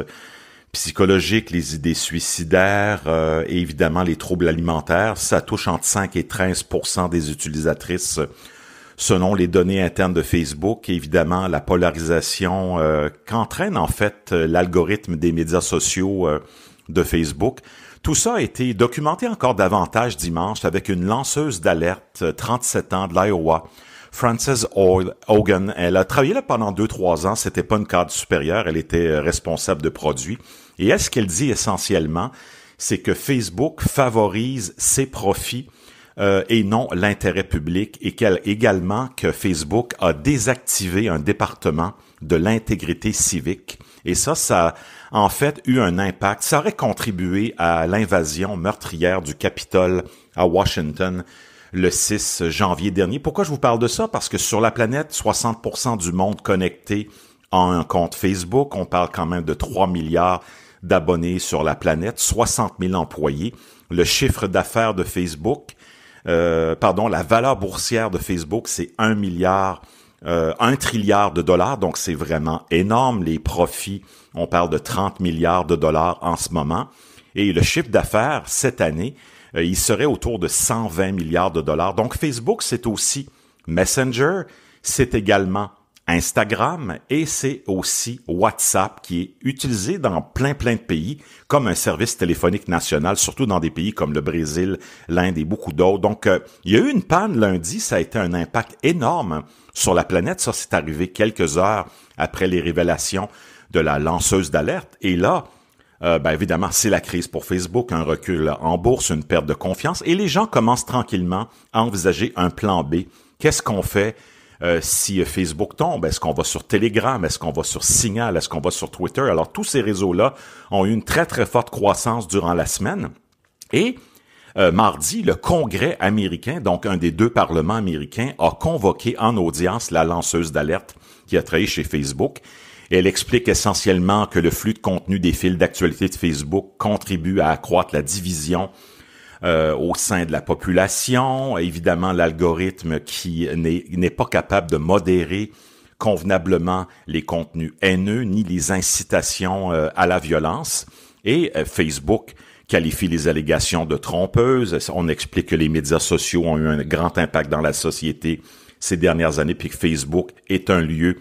psychologique, les idées suicidaires et évidemment les troubles alimentaires. Ça touche entre 5 et 13% des utilisatrices selon les données internes de Facebook. Et évidemment, la polarisation qu'entraîne en fait l'algorithme des médias sociaux de Facebook. Tout ça a été documenté encore davantage dimanche avec une lanceuse d'alerte, 37 ans, de l'Iowa, Frances Hogan. Elle a travaillé là pendant 2-3 ans. C'était pas une cadre supérieure. Elle était responsable de produits. Et elle, ce qu'elle dit essentiellement, c'est que Facebook favorise ses profits et non l'intérêt public, et également que Facebook a désactivé un département de l'intégrité civique. Et ça a en fait eu un impact. Ça aurait contribué à l'invasion meurtrière du Capitole à Washington le 6 janvier dernier. Pourquoi je vous parle de ça? Parce que sur la planète, 60% du monde connecté a un compte Facebook. On parle quand même de 3 milliards d'abonnés sur la planète, 60 000 employés. Le chiffre d'affaires de Facebook, la valeur boursière de Facebook, c'est 1 trilliard de dollars, donc c'est vraiment énorme. Les profits, on parle de 30 milliards de dollars en ce moment. Et le chiffre d'affaires, cette année, il serait autour de 120 milliards de dollars. Donc Facebook, c'est aussi Messenger, c'est également Instagram et c'est aussi WhatsApp qui est utilisé dans plein de pays comme un service téléphonique national, surtout dans des pays comme le Brésil, l'Inde et beaucoup d'autres. Donc, il y a eu une panne lundi, ça a été un impact énorme sur la planète. Ça, c'est arrivé quelques heures après les révélations de la lanceuse d'alerte. Et là, évidemment, c'est la crise pour Facebook, un recul en bourse, une perte de confiance. Et les gens commencent tranquillement à envisager un plan B. Qu'est-ce qu'on fait si Facebook tombe? Est-ce qu'on va sur Telegram? Est-ce qu'on va sur Signal? Est-ce qu'on va sur Twitter? Alors, tous ces réseaux-là ont eu une très forte croissance durant la semaine. Et mardi, le Congrès américain, donc un des 2 parlements américains, a convoqué en audience la lanceuse d'alerte qui a travaillé chez Facebook. Elle explique essentiellement que le flux de contenu des fils d'actualité de Facebook contribue à accroître la division au sein de la population. Évidemment, l'algorithme qui n'est pas capable de modérer convenablement les contenus haineux ni les incitations à la violence. Et Facebook qualifie les allégations de trompeuses. On explique que les médias sociaux ont eu un grand impact dans la société ces dernières années, puis que Facebook est un lieu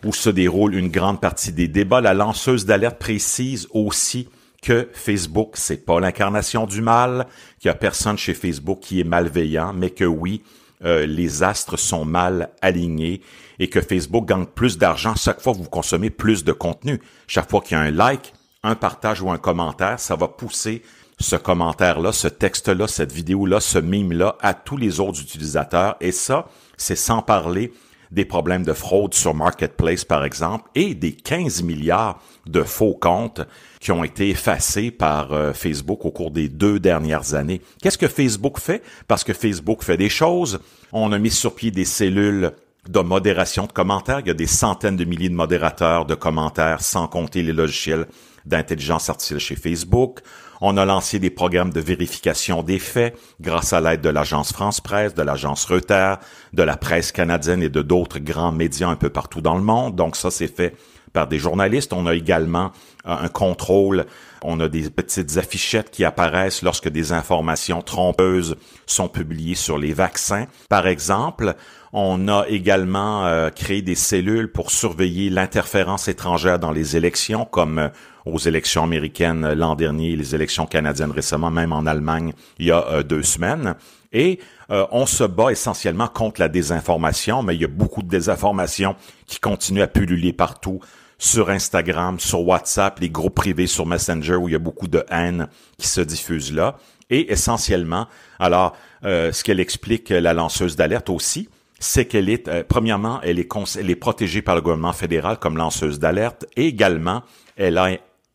où se déroule une grande partie des débats. La lanceuse d'alerte précise aussi que Facebook, c'est pas l'incarnation du mal, qu'il y a personne chez Facebook qui est malveillant, mais que oui, les astres sont mal alignés et que Facebook gagne plus d'argent chaque fois que vous consommez plus de contenu. Chaque fois qu'il y a un like, un partage ou un commentaire, ça va pousser ce commentaire-là, ce texte-là, cette vidéo-là, ce meme-là à tous les autres utilisateurs. Et ça, c'est sans parler des problèmes de fraude sur Marketplace, par exemple, et des 15 milliards de faux comptes qui ont été effacés par Facebook au cours des 2 dernières années. Qu'est-ce que Facebook fait? Parce que Facebook fait des choses. On a mis sur pied des cellules de modération de commentaires. Il y a des centaines de milliers de modérateurs de commentaires, sans compter les logiciels d'intelligence artificielle chez Facebook. On a lancé des programmes de vérification des faits grâce à l'aide de l'agence France Presse, de l'agence Reuters, de la presse canadienne et de d'autres grands médias un peu partout dans le monde. Donc ça, c'est fait par des journalistes. On a également un contrôle. On a des petites affichettes qui apparaissent lorsque des informations trompeuses sont publiées sur les vaccins. Par exemple, on a également créé des cellules pour surveiller l'interférence étrangère dans les élections, comme aux élections américaines l'an dernier, les élections canadiennes récemment, même en Allemagne il y a 2 semaines. Et on se bat essentiellement contre la désinformation, mais il y a beaucoup de désinformation qui continue à pulluler partout, sur Instagram, sur WhatsApp, les groupes privés sur Messenger où il y a beaucoup de haine qui se diffuse là. Et essentiellement, alors, ce qu'elle explique, la lanceuse d'alerte aussi, c'est qu'elle est, premièrement, elle est protégée par le gouvernement fédéral comme lanceuse d'alerte, et également, elle a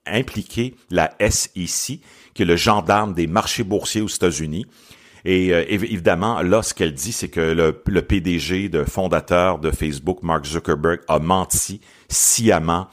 impliqué la SEC, qui est le gendarme des marchés boursiers aux États-Unis. Et évidemment, là, ce qu'elle dit, c'est que le PDG, fondateur de Facebook, Mark Zuckerberg, a menti sciemment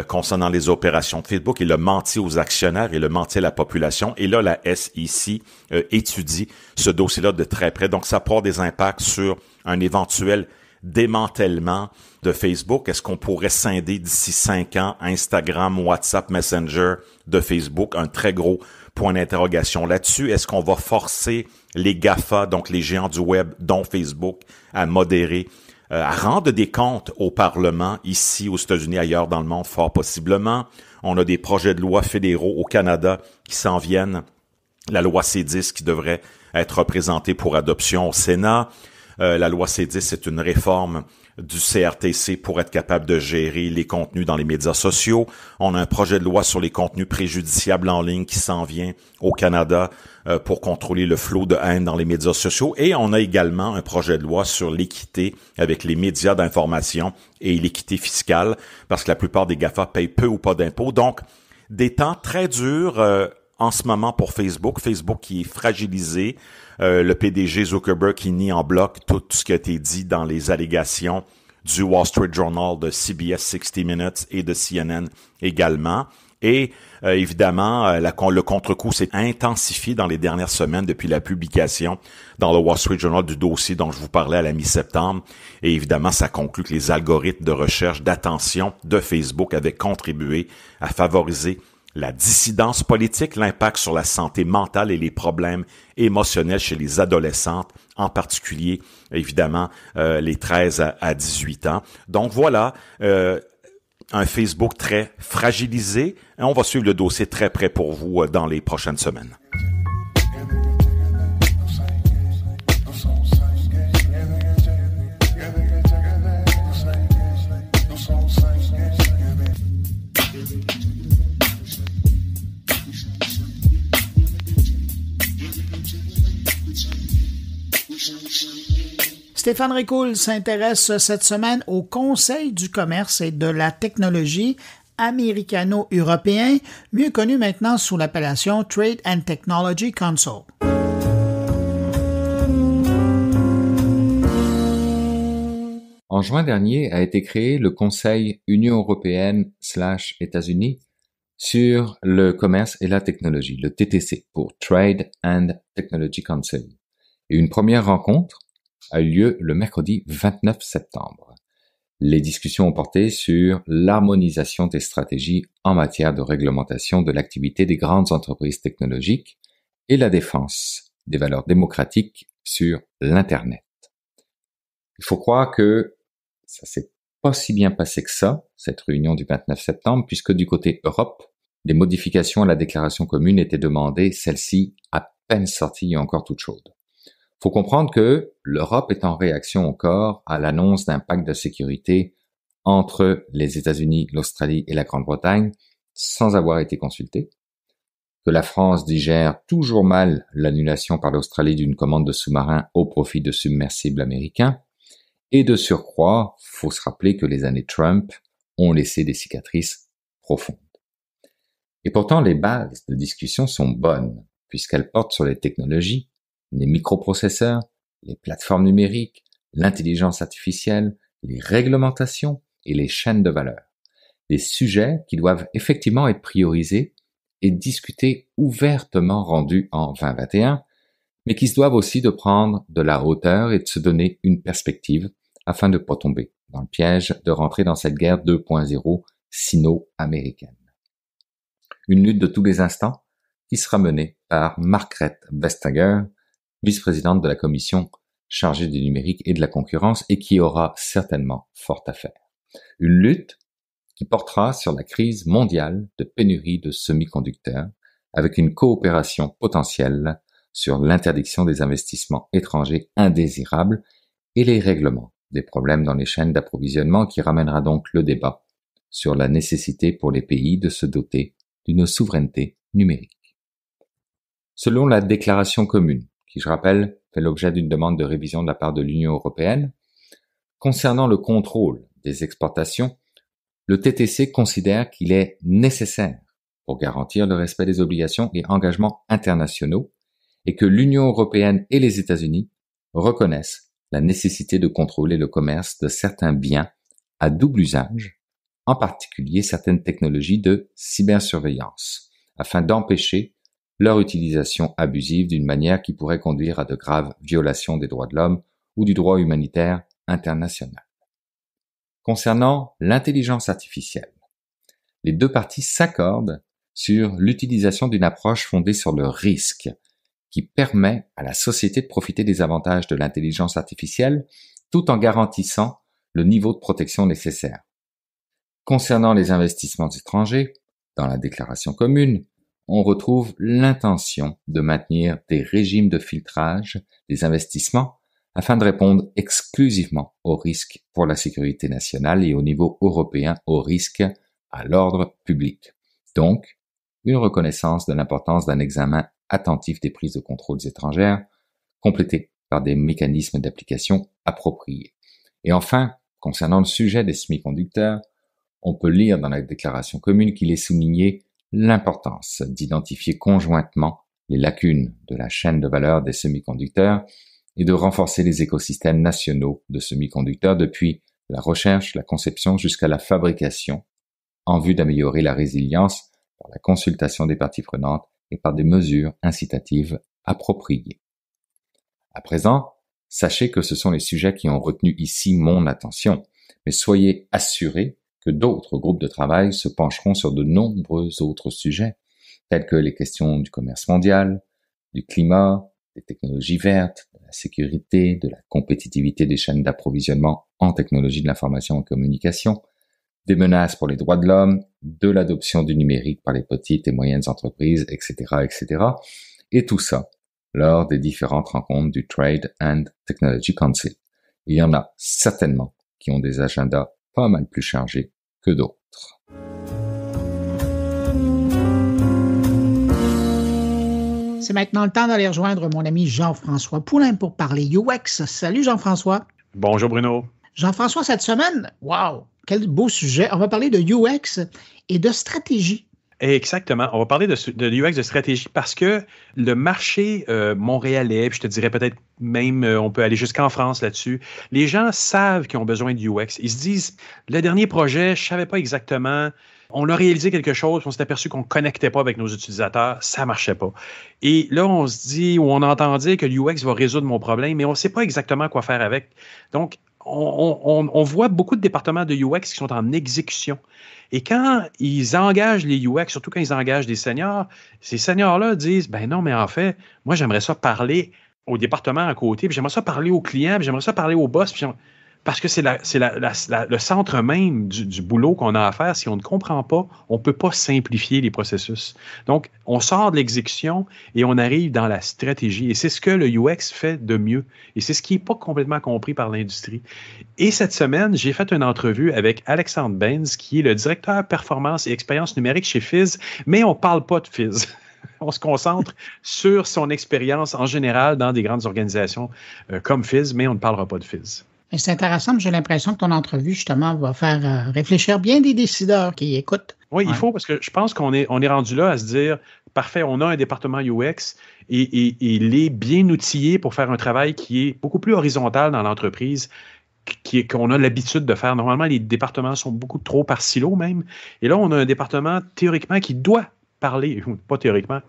concernant les opérations de Facebook. Il a menti aux actionnaires, il a menti à la population. Et là, la SEC étudie ce dossier-là de très près. Donc, ça peut avoir des impacts sur un éventuel démantèlement de Facebook. Est-ce qu'on pourrait scinder d'ici 5 ans Instagram, WhatsApp, Messenger de Facebook? Un très gros point d'interrogation là-dessus. Est-ce qu'on va forcer les GAFA, donc les géants du web, dont Facebook, à modérer, à rendre des comptes au Parlement, ici aux États-Unis, ailleurs dans le monde, fort possiblement? On a des projets de loi fédéraux au Canada qui s'en viennent. La loi C10 qui devrait être représentée pour adoption au Sénat. La loi C10, c'est une réforme du CRTC pour être capable de gérer les contenus dans les médias sociaux. On a un projet de loi sur les contenus préjudiciables en ligne qui s'en vient au Canada pour contrôler le flot de haine dans les médias sociaux. Et on a également un projet de loi sur l'équité avec les médias d'information et l'équité fiscale, parce que la plupart des GAFA payent peu ou pas d'impôts. Donc, des temps très durs en ce moment pour Facebook. Facebook qui est fragilisé. Le PDG Zuckerberg qui nie en bloc tout ce qui a été dit dans les allégations du Wall Street Journal, de CBS 60 Minutes et de CNN également. Et évidemment, le contre-coup s'est intensifié dans les dernières semaines depuis la publication dans le Wall Street Journal du dossier dont je vous parlais à la mi-septembre. Et évidemment, ça conclut que les algorithmes de recherche d'attention de Facebook avaient contribué à favoriser la dissidence politique, l'impact sur la santé mentale et les problèmes émotionnels chez les adolescentes, en particulier, évidemment, les 13 à 18 ans. Donc voilà, un Facebook très fragilisé. Et on va suivre le dossier très près pour vous dans les prochaines semaines.
Stéphane Ricoul s'intéresse cette semaine au Conseil du commerce et de la technologie américano-européen, mieux connu maintenant sous l'appellation Trade and Technology Council.
En juin dernier a été créé le Conseil Union européenne/États-Unis sur le commerce et la technologie, le TTC, pour Trade and Technology Council. Et une première rencontre a eu lieu le mercredi 29 septembre. Les discussions ont porté sur l'harmonisation des stratégies en matière de réglementation de l'activité des grandes entreprises technologiques et la défense des valeurs démocratiques sur l'Internet. Il faut croire que ça s'est pas si bien passé que ça, cette réunion du 29 septembre, puisque du côté Europe, Des modifications à la déclaration commune étaient demandées, celle-ci à peine sortie et encore toute chaude. Faut comprendre que l'Europe est en réaction encore à l'annonce d'un pacte de sécurité entre les États-Unis, l'Australie et la Grande-Bretagne sans avoir été consultée, que la France digère toujours mal l'annulation par l'Australie d'une commande de sous-marins au profit de submersibles américains, et de surcroît, faut se rappeler que les années Trump ont laissé des cicatrices profondes. Et pourtant, les bases de discussion sont bonnes, puisqu'elles portent sur les technologies, les microprocesseurs, les plateformes numériques, l'intelligence artificielle, les réglementations et les chaînes de valeur. Des sujets qui doivent effectivement être priorisés et discutés ouvertement rendus en 2021, mais qui se doivent aussi de prendre de la hauteur et de se donner une perspective afin de ne pas tomber dans le piège de rentrer dans cette guerre 2.0 sino-américaine. Une lutte de tous les instants qui sera menée par Margrethe Vestager, vice-présidente de la commission chargée du numérique et de la concurrence et qui aura certainement fort à faire. Une lutte qui portera sur la crise mondiale de pénurie de semi-conducteurs avec une coopération potentielle sur l'interdiction des investissements étrangers indésirables et les règlements des problèmes dans les chaînes d'approvisionnement qui ramènera donc le débat sur la nécessité pour les pays de se doter d'une souveraineté numérique. Selon la déclaration commune, qui je rappelle fait l'objet d'une demande de révision de la part de l'Union européenne, concernant le contrôle des exportations, le TTC considère qu'il est nécessaire pour garantir le respect des obligations et engagements internationaux et que l'Union européenne et les États-Unis reconnaissent la nécessité de contrôler le commerce de certains biens à double usage, en particulier certaines technologies de cybersurveillance, afin d'empêcher leur utilisation abusive d'une manière qui pourrait conduire à de graves violations des droits de l'homme ou du droit humanitaire international. Concernant l'intelligence artificielle, les deux parties s'accordent sur l'utilisation d'une approche fondée sur le risque, qui permet à la société de profiter des avantages de l'intelligence artificielle tout en garantissant le niveau de protection nécessaire. Concernant les investissements étrangers, dans la déclaration commune, on retrouve l'intention de maintenir des régimes de filtrage des investissements afin de répondre exclusivement aux risques pour la sécurité nationale et au niveau européen aux risques à l'ordre public. Donc, une reconnaissance de l'importance d'un examen attentif des prises de contrôle étrangères, complété par des mécanismes d'application appropriés. Et enfin, concernant le sujet des semi-conducteurs, on peut lire dans la déclaration commune qu'il est souligné l'importance d'identifier conjointement les lacunes de la chaîne de valeur des semi-conducteurs et de renforcer les écosystèmes nationaux de semi-conducteurs depuis la recherche, la conception jusqu'à la fabrication, en vue d'améliorer la résilience par la consultation des parties prenantes et par des mesures incitatives appropriées. À présent, sachez que ce sont les sujets qui ont retenu ici mon attention, mais soyez assurés que d'autres groupes de travail se pencheront sur de nombreux autres sujets, tels que les questions du commerce mondial, du climat, des technologies vertes, de la sécurité, de la compétitivité des chaînes d'approvisionnement en technologie de l'information et communication, des menaces pour les droits de l'homme, de l'adoption du numérique par les petites et moyennes entreprises, etc., etc. Et tout ça lors des différentes rencontres du Trade and Technology Council. Il y en a certainement qui ont des agendas pas mal plus chargés que d'autres.
C'est maintenant le temps d'aller rejoindre mon ami Jean-François Poulain pour parler UX. Salut Jean-François.
Bonjour Bruno.
Jean-François, cette semaine, wow, quel beau sujet. On va parler de UX et de stratégie.
Exactement. On va parler de UX, de stratégie, parce que le marché montréalais, puis je te dirais peut-être même, on peut aller jusqu'en France là-dessus, les gens savent qu'ils ont besoin de UX. Ils se disent, le dernier projet, je ne savais pas exactement, on a réalisé quelque chose, puis on s'est aperçu qu'on ne connectait pas avec nos utilisateurs, ça ne marchait pas. Et là, on se dit, ou on entend dire que l'UX va résoudre mon problème, mais on ne sait pas exactement quoi faire avec. Donc, on voit beaucoup de départements de UX qui sont en exécution. Et quand ils engagent les UX, surtout quand ils engagent des seniors, ces seniors-là disent, ben non, mais en fait, moi, j'aimerais ça parler au département à côté, puis j'aimerais ça parler aux clients, puis j'aimerais ça parler au boss, puis parce que c'est le centre même du boulot qu'on a à faire. Si on ne comprend pas, on ne peut pas simplifier les processus. Donc, on sort de l'exécution et on arrive dans la stratégie. Et c'est ce que le UX fait de mieux. Et c'est ce qui n'est pas complètement compris par l'industrie. Et cette semaine, j'ai fait une entrevue avec Alexandre Benz, qui est le directeur performance et expérience numérique chez Fizz, mais on ne parle pas de Fizz. On se concentre sur son expérience en général dans des grandes organisations comme Fizz, mais on ne parlera pas de Fizz.
Et c'est intéressant, mais j'ai l'impression que ton entrevue, justement, va faire réfléchir bien des décideurs qui écoutent.
Oui, il faut, parce que je pense qu'on est rendu là à se dire, parfait, on a un département UX et il est bien outillé pour faire un travail qui est beaucoup plus horizontal dans l'entreprise qu'on a l'habitude de faire. Normalement, les départements sont beaucoup trop par silo même. Et là, on a un département théoriquement qui doit parler, pas théoriquement,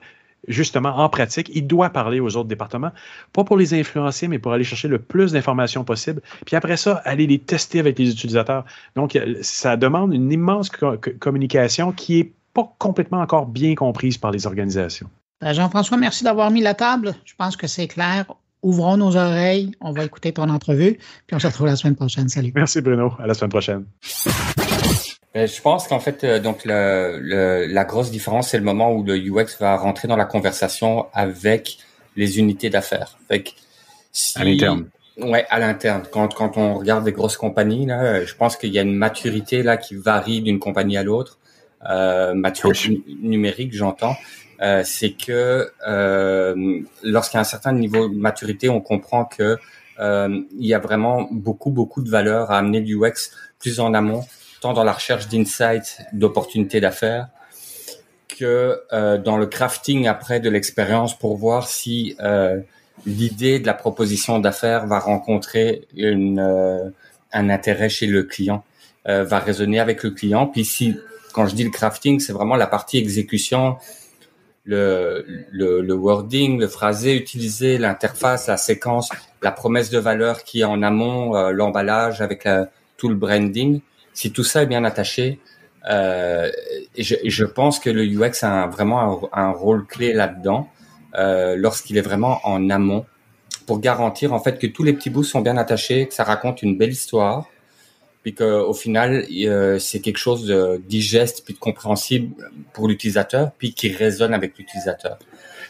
justement, en pratique, il doit parler aux autres départements, pas pour les influencer, mais pour aller chercher le plus d'informations possible. Puis après ça, aller les tester avec les utilisateurs. Donc, ça demande une immense communication qui n'est pas complètement encore bien comprise par les organisations.
Jean-François, merci d'avoir mis la table. Je pense que c'est clair. Ouvrons nos oreilles. On va écouter ton entrevue. Puis on se retrouve la semaine prochaine. Salut.
Merci, Bruno. À la semaine prochaine.
Je pense qu'en fait, donc la grosse différence, c'est le moment où le UX va rentrer dans la conversation avec les unités d'affaires. Fait que
à l'interne.
Ouais, à l'interne. Quand on regarde des grosses compagnies, là, je pense qu'il y a une maturité là qui varie d'une compagnie à l'autre. Maturité numérique, j'entends. C'est que lorsqu'il y a un certain niveau de maturité, on comprend que il y a vraiment beaucoup de valeur à amener le UX plus en amont, tant dans la recherche d'insights, d'opportunités d'affaires, que dans le crafting après de l'expérience pour voir si l'idée de la proposition d'affaires va rencontrer un intérêt chez le client, va résonner avec le client. Puis si, quand je dis le crafting, c'est vraiment la partie exécution, le wording, le phrasé utilisé, l'interface, la séquence, la promesse de valeur qui est en amont, l'emballage avec tout le branding. Si tout ça est bien attaché, je pense que le UX a vraiment un rôle clé là-dedans, lorsqu'il est vraiment en amont, pour garantir en fait que tous les petits bouts sont bien attachés, que ça raconte une belle histoire, puis qu'au final c'est quelque chose de digeste puis de compréhensible pour l'utilisateur, puis qui résonne avec l'utilisateur.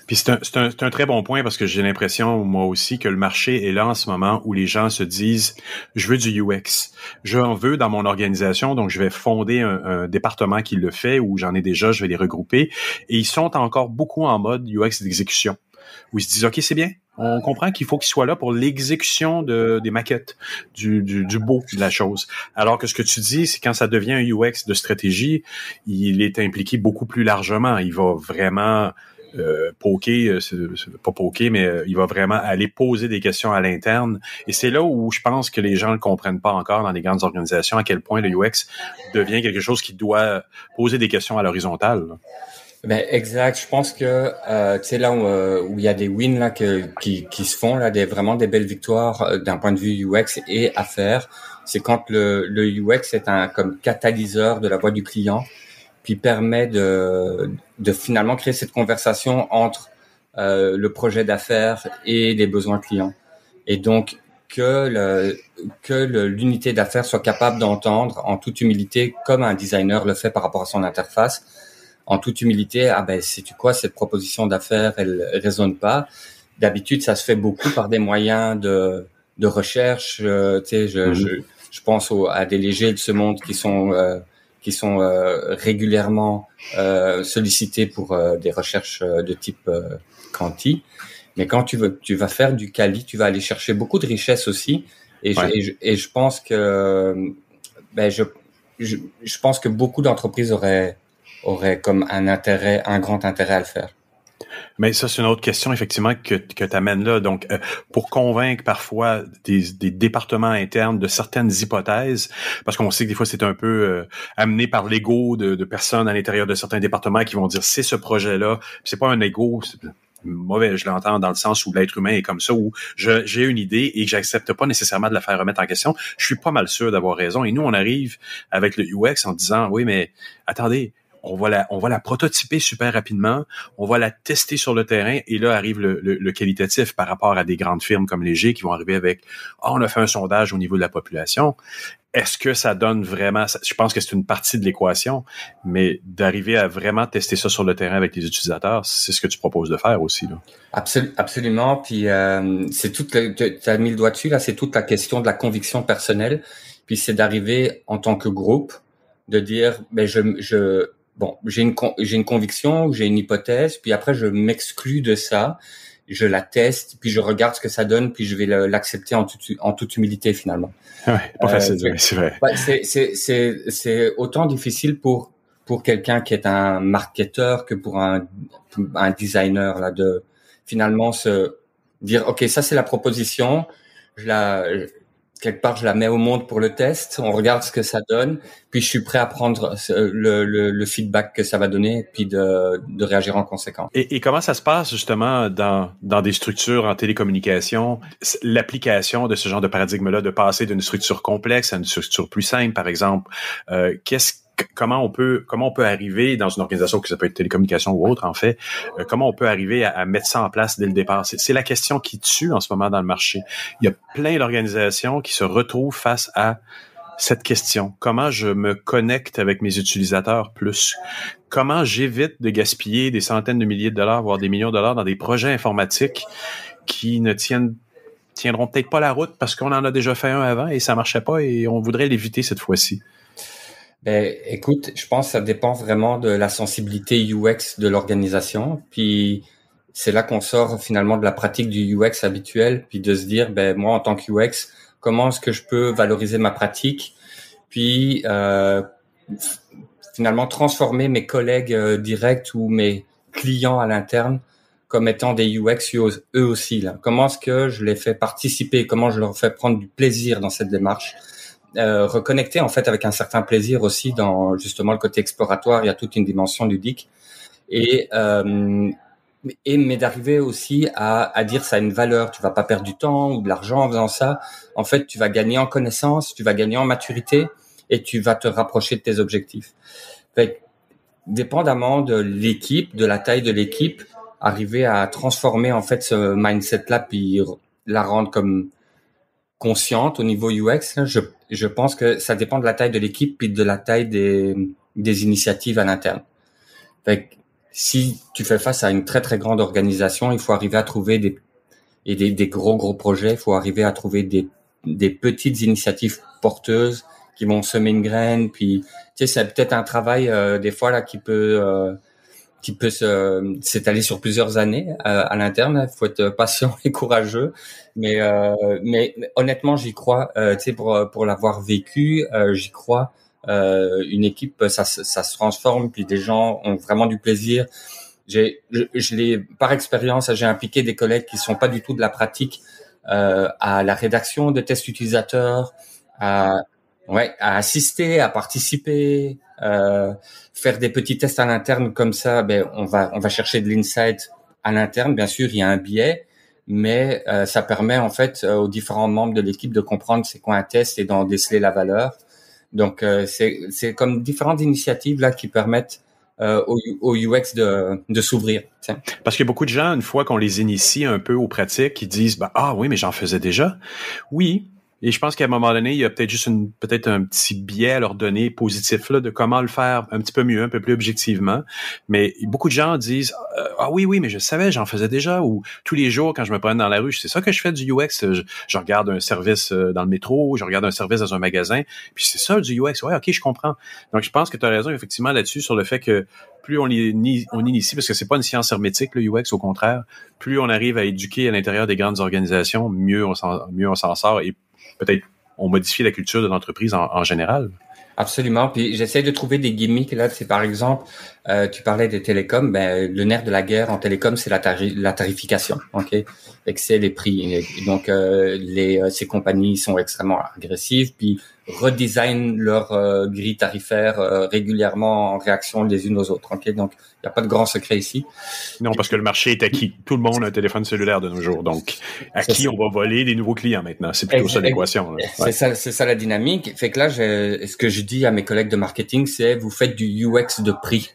Puis c'est un très bon point, parce que j'ai l'impression, moi aussi, que le marché est là en ce moment où les gens se disent « je veux du UX, j'en veux dans mon organisation, donc je vais fonder un département qui le fait, ou j'en ai déjà, je vais les regrouper ». Et ils sont encore beaucoup en mode UX d'exécution, où ils se disent « ok, c'est bien, on comprend qu'il faut qu'il soit là pour l'exécution des maquettes, du beau de la chose ». Alors que ce que tu dis, c'est quand ça devient un UX de stratégie, il est impliqué beaucoup plus largement. Il va vraiment il va vraiment aller poser des questions à l'interne. Et c'est là où je pense que les gens ne comprennent pas encore dans les grandes organisations à quel point le UX devient quelque chose qui doit poser des questions à l'horizontale.
Ben exact. Je pense que tu sais là où il y a des wins là qui se font là, vraiment des belles victoires d'un point de vue UX et affaires, c'est quand le UX est comme catalyseur de la voix du client, puis permet de finalement créer cette conversation entre le projet d'affaires et les besoins clients. Et donc que l'unité d'affaires soit capable d'entendre en toute humilité, comme un designer le fait par rapport à son interface, en toute humilité, sais-tu quoi, cette proposition d'affaires, elle résonne pas. D'habitude, ça se fait beaucoup par des moyens de recherche. Je pense à des légers de ce monde qui sont régulièrement sollicités pour des recherches de type quanti. Mais quand tu vas faire du quali, tu vas aller chercher beaucoup de richesse aussi. Et je pense que je pense que beaucoup d'entreprises auraient comme un grand intérêt à le faire.
Mais ça, c'est une autre question, effectivement, que tu amènes là. Donc, pour convaincre parfois des départements internes de certaines hypothèses, parce qu'on sait que des fois, c'est un peu amené par l'ego de personnes à l'intérieur de certains départements qui vont dire, c'est ce projet-là. Puis c'est pas un ego, c'est mauvais, je l'entends dans le sens où l'être humain est comme ça, où j'ai une idée et que j'accepte pas nécessairement de la faire remettre en question. Je suis pas mal sûr d'avoir raison. Et nous, on arrive avec le UX en disant, oui, mais attendez, on va la prototyper super rapidement, on va la tester sur le terrain, et là arrive le qualitatif par rapport à des grandes firmes comme Léger qui vont arriver avec on a fait un sondage au niveau de la population. Est-ce que ça donne vraiment... Je pense que c'est une partie de l'équation, mais d'arriver à vraiment tester ça sur le terrain avec les utilisateurs, c'est ce que tu proposes de faire aussi, là.
Absolument. Puis c'est tu as mis le doigt dessus, là, c'est toute la question de la conviction personnelle. Puis c'est d'arriver en tant que groupe, de dire, ben j'ai une conviction, j'ai une hypothèse, puis après je m'exclus de ça. Je la teste, puis je regarde ce que ça donne, puis je vais l'accepter en toute humilité finalement.
Ouais, pas facile, c'est vrai.
C'est autant difficile pour quelqu'un qui est un marketeur que pour un designer là, de finalement se dire ok, ça c'est la proposition, quelque part, je la mets au monde pour le test. On regarde ce que ça donne, puis je suis prêt à prendre le feedback que ça va donner, puis de réagir en conséquence.
Et comment ça se passe justement dans des structures en télécommunication, l'application de ce genre de paradigme-là, de passer d'une structure complexe à une structure plus simple, par exemple? Comment on peut arriver dans une organisation, que ça peut être télécommunication ou autre, en fait, comment on peut arriver à mettre ça en place dès le départ? C'est la question qui tue en ce moment dans le marché. Il y a plein d'organisations qui se retrouvent face à cette question. Comment je me connecte avec mes utilisateurs plus? Comment j'évite de gaspiller des centaines de milliers de dollars, voire des millions de dollars dans des projets informatiques qui ne tiendront peut-être pas la route parce qu'on en a déjà fait un avant et ça marchait pas et on voudrait l'éviter cette fois-ci?
Ben, écoute, je pense que ça dépend vraiment de la sensibilité UX de l'organisation. Puis c'est là qu'on sort finalement de la pratique du UX habituel, puis de se dire, ben moi en tant que UX, comment est-ce que je peux valoriser ma pratique, puis finalement transformer mes collègues directs ou mes clients à l'interne comme étant des UX eux aussi. Là. Comment est-ce que je les fais participer, comment je leur fais prendre du plaisir dans cette démarche. Reconnecter en fait avec un certain plaisir aussi dans justement le côté exploratoire. Il y a toute une dimension ludique mais d'arriver aussi à dire ça a une valeur. Tu vas pas perdre du temps ou de l'argent en faisant ça. En fait, tu vas gagner en connaissance, tu vas gagner en maturité et tu vas te rapprocher de tes objectifs. Fait, dépendamment de l'équipe, de la taille de l'équipe, arriver à transformer en fait ce mindset-là puis la rendre comme consciente au niveau UX, je pense que ça dépend de la taille de l'équipe puis de la taille des initiatives à l'interne. Fait que si tu fais face à une très très grande organisation, il faut arriver à trouver des gros projets, il faut arriver à trouver des petites initiatives porteuses qui vont semer une graine, puis tu sais c'est peut-être un travail des fois là qui peut s'étaler sur plusieurs années à l'interne. Il faut être patient et courageux, mais honnêtement, j'y crois. Tu sais, pour l'avoir vécu, j'y crois. Une équipe, ça se transforme, puis des gens ont vraiment du plaisir. Je l'ai par expérience, j'ai impliqué des collègues qui sont pas du tout de la pratique à la rédaction de tests utilisateurs, à assister, à participer. Faire des petits tests à l'interne comme ça, ben on va chercher de l'insight à l'interne. Bien sûr, il y a un biais, mais ça permet en fait aux différents membres de l'équipe de comprendre c'est quoi un test et d'en déceler la valeur. Donc c'est comme différentes initiatives là qui permettent au UX de s'ouvrir. Tiens.
Parce qu'il y a beaucoup de gens, une fois qu'on les initie un peu aux pratiques, qui disent ah oui, mais j'en faisais déjà. Oui. Et je pense qu'à un moment donné, il y a peut-être juste peut-être un petit biais à leur donner positif là, de comment le faire un petit peu mieux, un peu plus objectivement. Mais beaucoup de gens disent ah oui, mais je savais, j'en faisais déjà. Ou tous les jours, quand je me promène dans la rue, c'est ça que je fais du UX. Je regarde un service dans le métro, je regarde un service dans un magasin, puis c'est ça du UX. Ouais, ok, je comprends. Donc je pense que tu as raison effectivement là-dessus sur le fait que plus on initie, parce que c'est pas une science hermétique, le UX, au contraire, plus on arrive à éduquer à l'intérieur des grandes organisations, mieux on s'en sort et peut-être on modifie la culture de l'entreprise en général.
Absolument. Puis j'essaie de trouver des gimmicks là. C'est par exemple, tu parlais des télécoms. Ben le nerf de la guerre en télécom, c'est la tarification. Ok, et que c'est les prix. Et donc ces compagnies sont extrêmement agressives, puis redesignent leur grille tarifaire régulièrement en réaction les unes aux autres. Ok, donc il n'y a pas de grand secret ici.
Non, parce que le marché est acquis. Tout le monde a un téléphone cellulaire de nos jours. Donc, à qui on va voler des nouveaux clients maintenant? C'est plutôt ça l'équation. Là.
Ouais. C'est ça la dynamique. Fait que là, ce que je dis à mes collègues de marketing, c'est vous faites du UX de prix.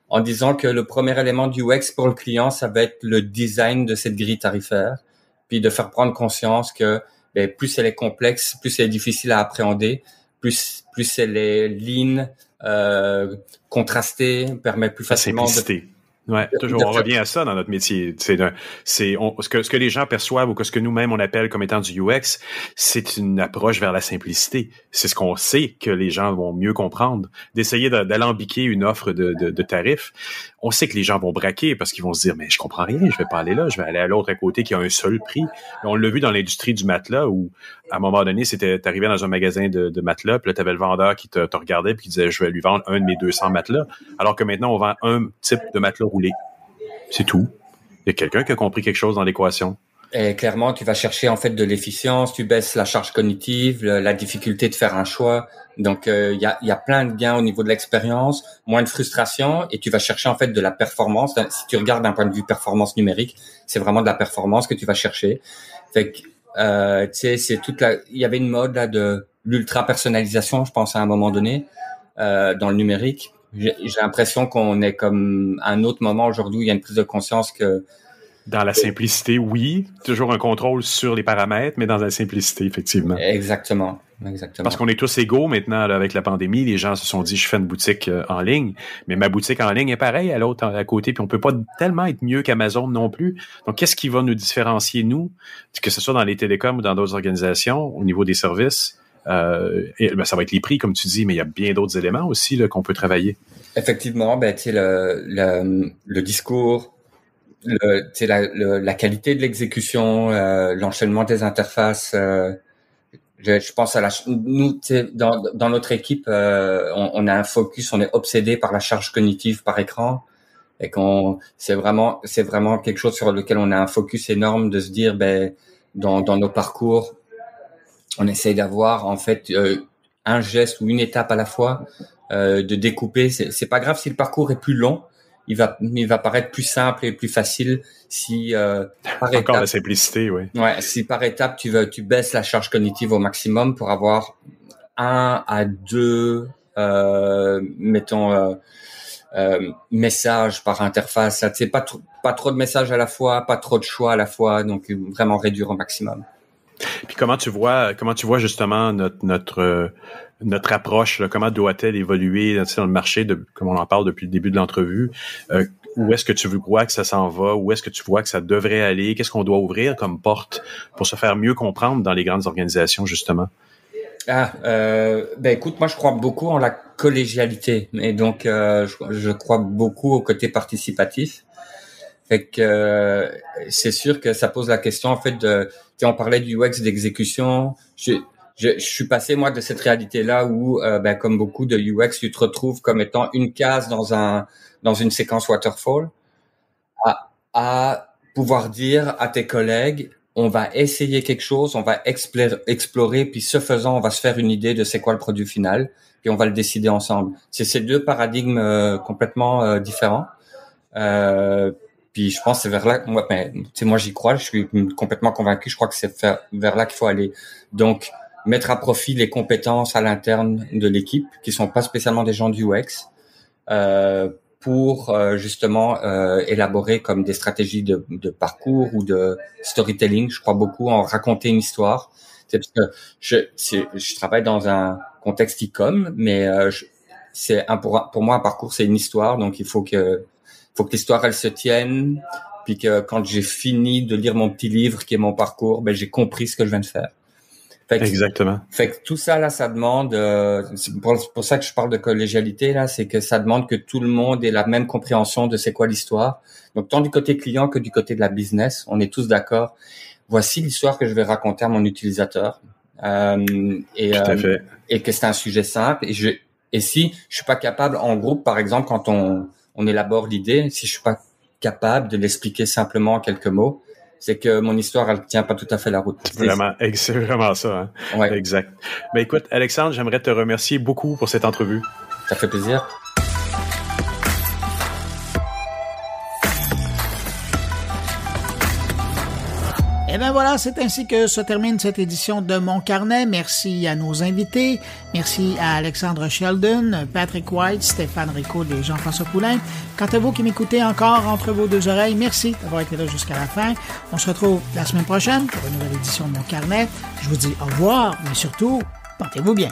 En disant que le premier élément du UX pour le client, ça va être le design de cette grille tarifaire, puis de faire prendre conscience que plus elle est complexe, plus elle est difficile à appréhender, plus elle est lean, contrastée, permet plus facilement
de... Ouais, toujours, on revient à ça dans notre métier. Ce que les gens perçoivent ou que ce que nous-mêmes on appelle comme étant du UX, c'est une approche vers la simplicité. C'est ce qu'on sait que les gens vont mieux comprendre. D'essayer d'alambiquer une offre de tarifs, on sait que les gens vont braquer parce qu'ils vont se dire, mais je comprends rien, je vais pas aller là, je vais aller à l'autre à côté qui a un seul prix. On l'a vu dans l'industrie du matelas où, à un moment donné, t'arrivais dans un magasin de matelas, puis là, t'avais le vendeur qui te regardait puis qui disait, je vais lui vendre un de mes 200 matelas. Alors que maintenant, on vend un type de matelas roulé. C'est tout. Il y a quelqu'un qui a compris quelque chose dans l'équation.
Et clairement, tu vas chercher en fait de l'efficience, tu baisses la charge cognitive, la difficulté de faire un choix. Donc, il y a plein de gains au niveau de l'expérience, moins de frustration, et tu vas chercher en fait de la performance. Si tu regardes d'un point de vue performance numérique, c'est vraiment de la performance que tu vas chercher. Fait que, tu sais, c'est il y avait une mode là de l'ultra personnalisation, je pense à un moment donné, dans le numérique. J'ai l'impression qu'on est comme à un autre moment aujourd'hui où il y a une prise de conscience que
dans la simplicité, oui, toujours un contrôle sur les paramètres, mais dans la simplicité, effectivement.
Exactement.
Parce qu'on est tous égaux maintenant là, avec la pandémie. Les gens se sont dit, je fais une boutique en ligne, mais ma boutique en ligne est pareille à l'autre à côté, puis on peut pas tellement être mieux qu'Amazon non plus. Donc, qu'est-ce qui va nous différencier, nous, que ce soit dans les télécoms ou dans d'autres organisations, au niveau des services? Ça va être les prix, comme tu dis, mais il y a bien d'autres éléments aussi là, qu'on peut travailler.
Effectivement, tu sais, le discours, la qualité de l'exécution, l'enchaînement des interfaces. Je pense à nous, dans notre équipe, on a un focus, on est obsédé par la charge cognitive par écran, et c'est vraiment quelque chose sur lequel on a un focus énorme de se dire, dans nos parcours, on essaye d'avoir en fait un geste ou une étape à la fois, de découper. C'est pas grave si le parcours est plus long. Il va paraître plus simple et plus facile si par
encore
étape,
la simplicité, oui.
Ouais, si par étape tu baisses la charge cognitive au maximum pour avoir 1 à 2 messages par interface. Tu sais, pas trop de messages à la fois, pas trop de choix à la fois, donc vraiment réduire au maximum.
Puis comment tu vois justement notre approche, là, comment doit-elle évoluer dans le marché, comme on en parle depuis le début de l'entrevue? Où est-ce que tu crois que ça s'en va? Où est-ce que tu vois que ça devrait aller? Qu'est-ce qu'on doit ouvrir comme porte pour se faire mieux comprendre dans les grandes organisations, justement?
Écoute, moi je crois beaucoup en la collégialité, et donc je crois beaucoup au côté participatif. Fait que c'est sûr que ça pose la question en fait on parlait du UX d'exécution. Je suis passé moi de cette réalité là où comme beaucoup de UX, tu te retrouves comme étant une case dans une séquence waterfall à pouvoir dire à tes collègues, on va essayer quelque chose, on va explorer, puis ce faisant, on va se faire une idée de c'est quoi le produit final, puis on va le décider ensemble. C'est ces deux paradigmes complètement différents. Puis je pense que c'est vers là, moi j'y crois, je suis complètement convaincu, je crois que c'est vers là qu'il faut aller. Donc, mettre à profit les compétences à l'interne de l'équipe, qui sont pas spécialement des gens du UX, pour justement élaborer comme des stratégies de parcours ou de storytelling. Je crois beaucoup en raconter une histoire. C'est parce que je travaille dans un contexte e-com, mais pour moi un parcours c'est une histoire, donc il faut que l'histoire elle se tienne, puis que quand j'ai fini de lire mon petit livre qui est mon parcours, j'ai compris ce que je viens de faire.
Exactement.
Fait que tout ça là, ça demande, c'est pour ça que je parle de collégialité là, c'est que ça demande que tout le monde ait la même compréhension de c'est quoi l'histoire. Donc tant du côté client que du côté de la business, on est tous d'accord. Voici l'histoire que je vais raconter à mon utilisateur, et que c'est un sujet simple. Et si je suis pas capable en groupe, par exemple, quand on élabore l'idée, si je suis pas capable de l'expliquer simplement en quelques mots, c'est que mon histoire, elle tient pas tout à fait la route.
C'est vraiment ça, hein?
Ouais.
Exact. Écoute, Alexandre, j'aimerais te remercier beaucoup pour cette entrevue.
Ça fait plaisir.
Et Et bien voilà, c'est ainsi que se termine cette édition de Mon Carnet. Merci à nos invités. Merci à Alexandre Sheldon, Patrick White, Stéphane Ricaud et Jean-François Poulain. Quant à vous qui m'écoutez encore entre vos deux oreilles, merci d'avoir été là jusqu'à la fin. On se retrouve la semaine prochaine pour une nouvelle édition de Mon Carnet. Je vous dis au revoir, mais surtout, portez-vous bien.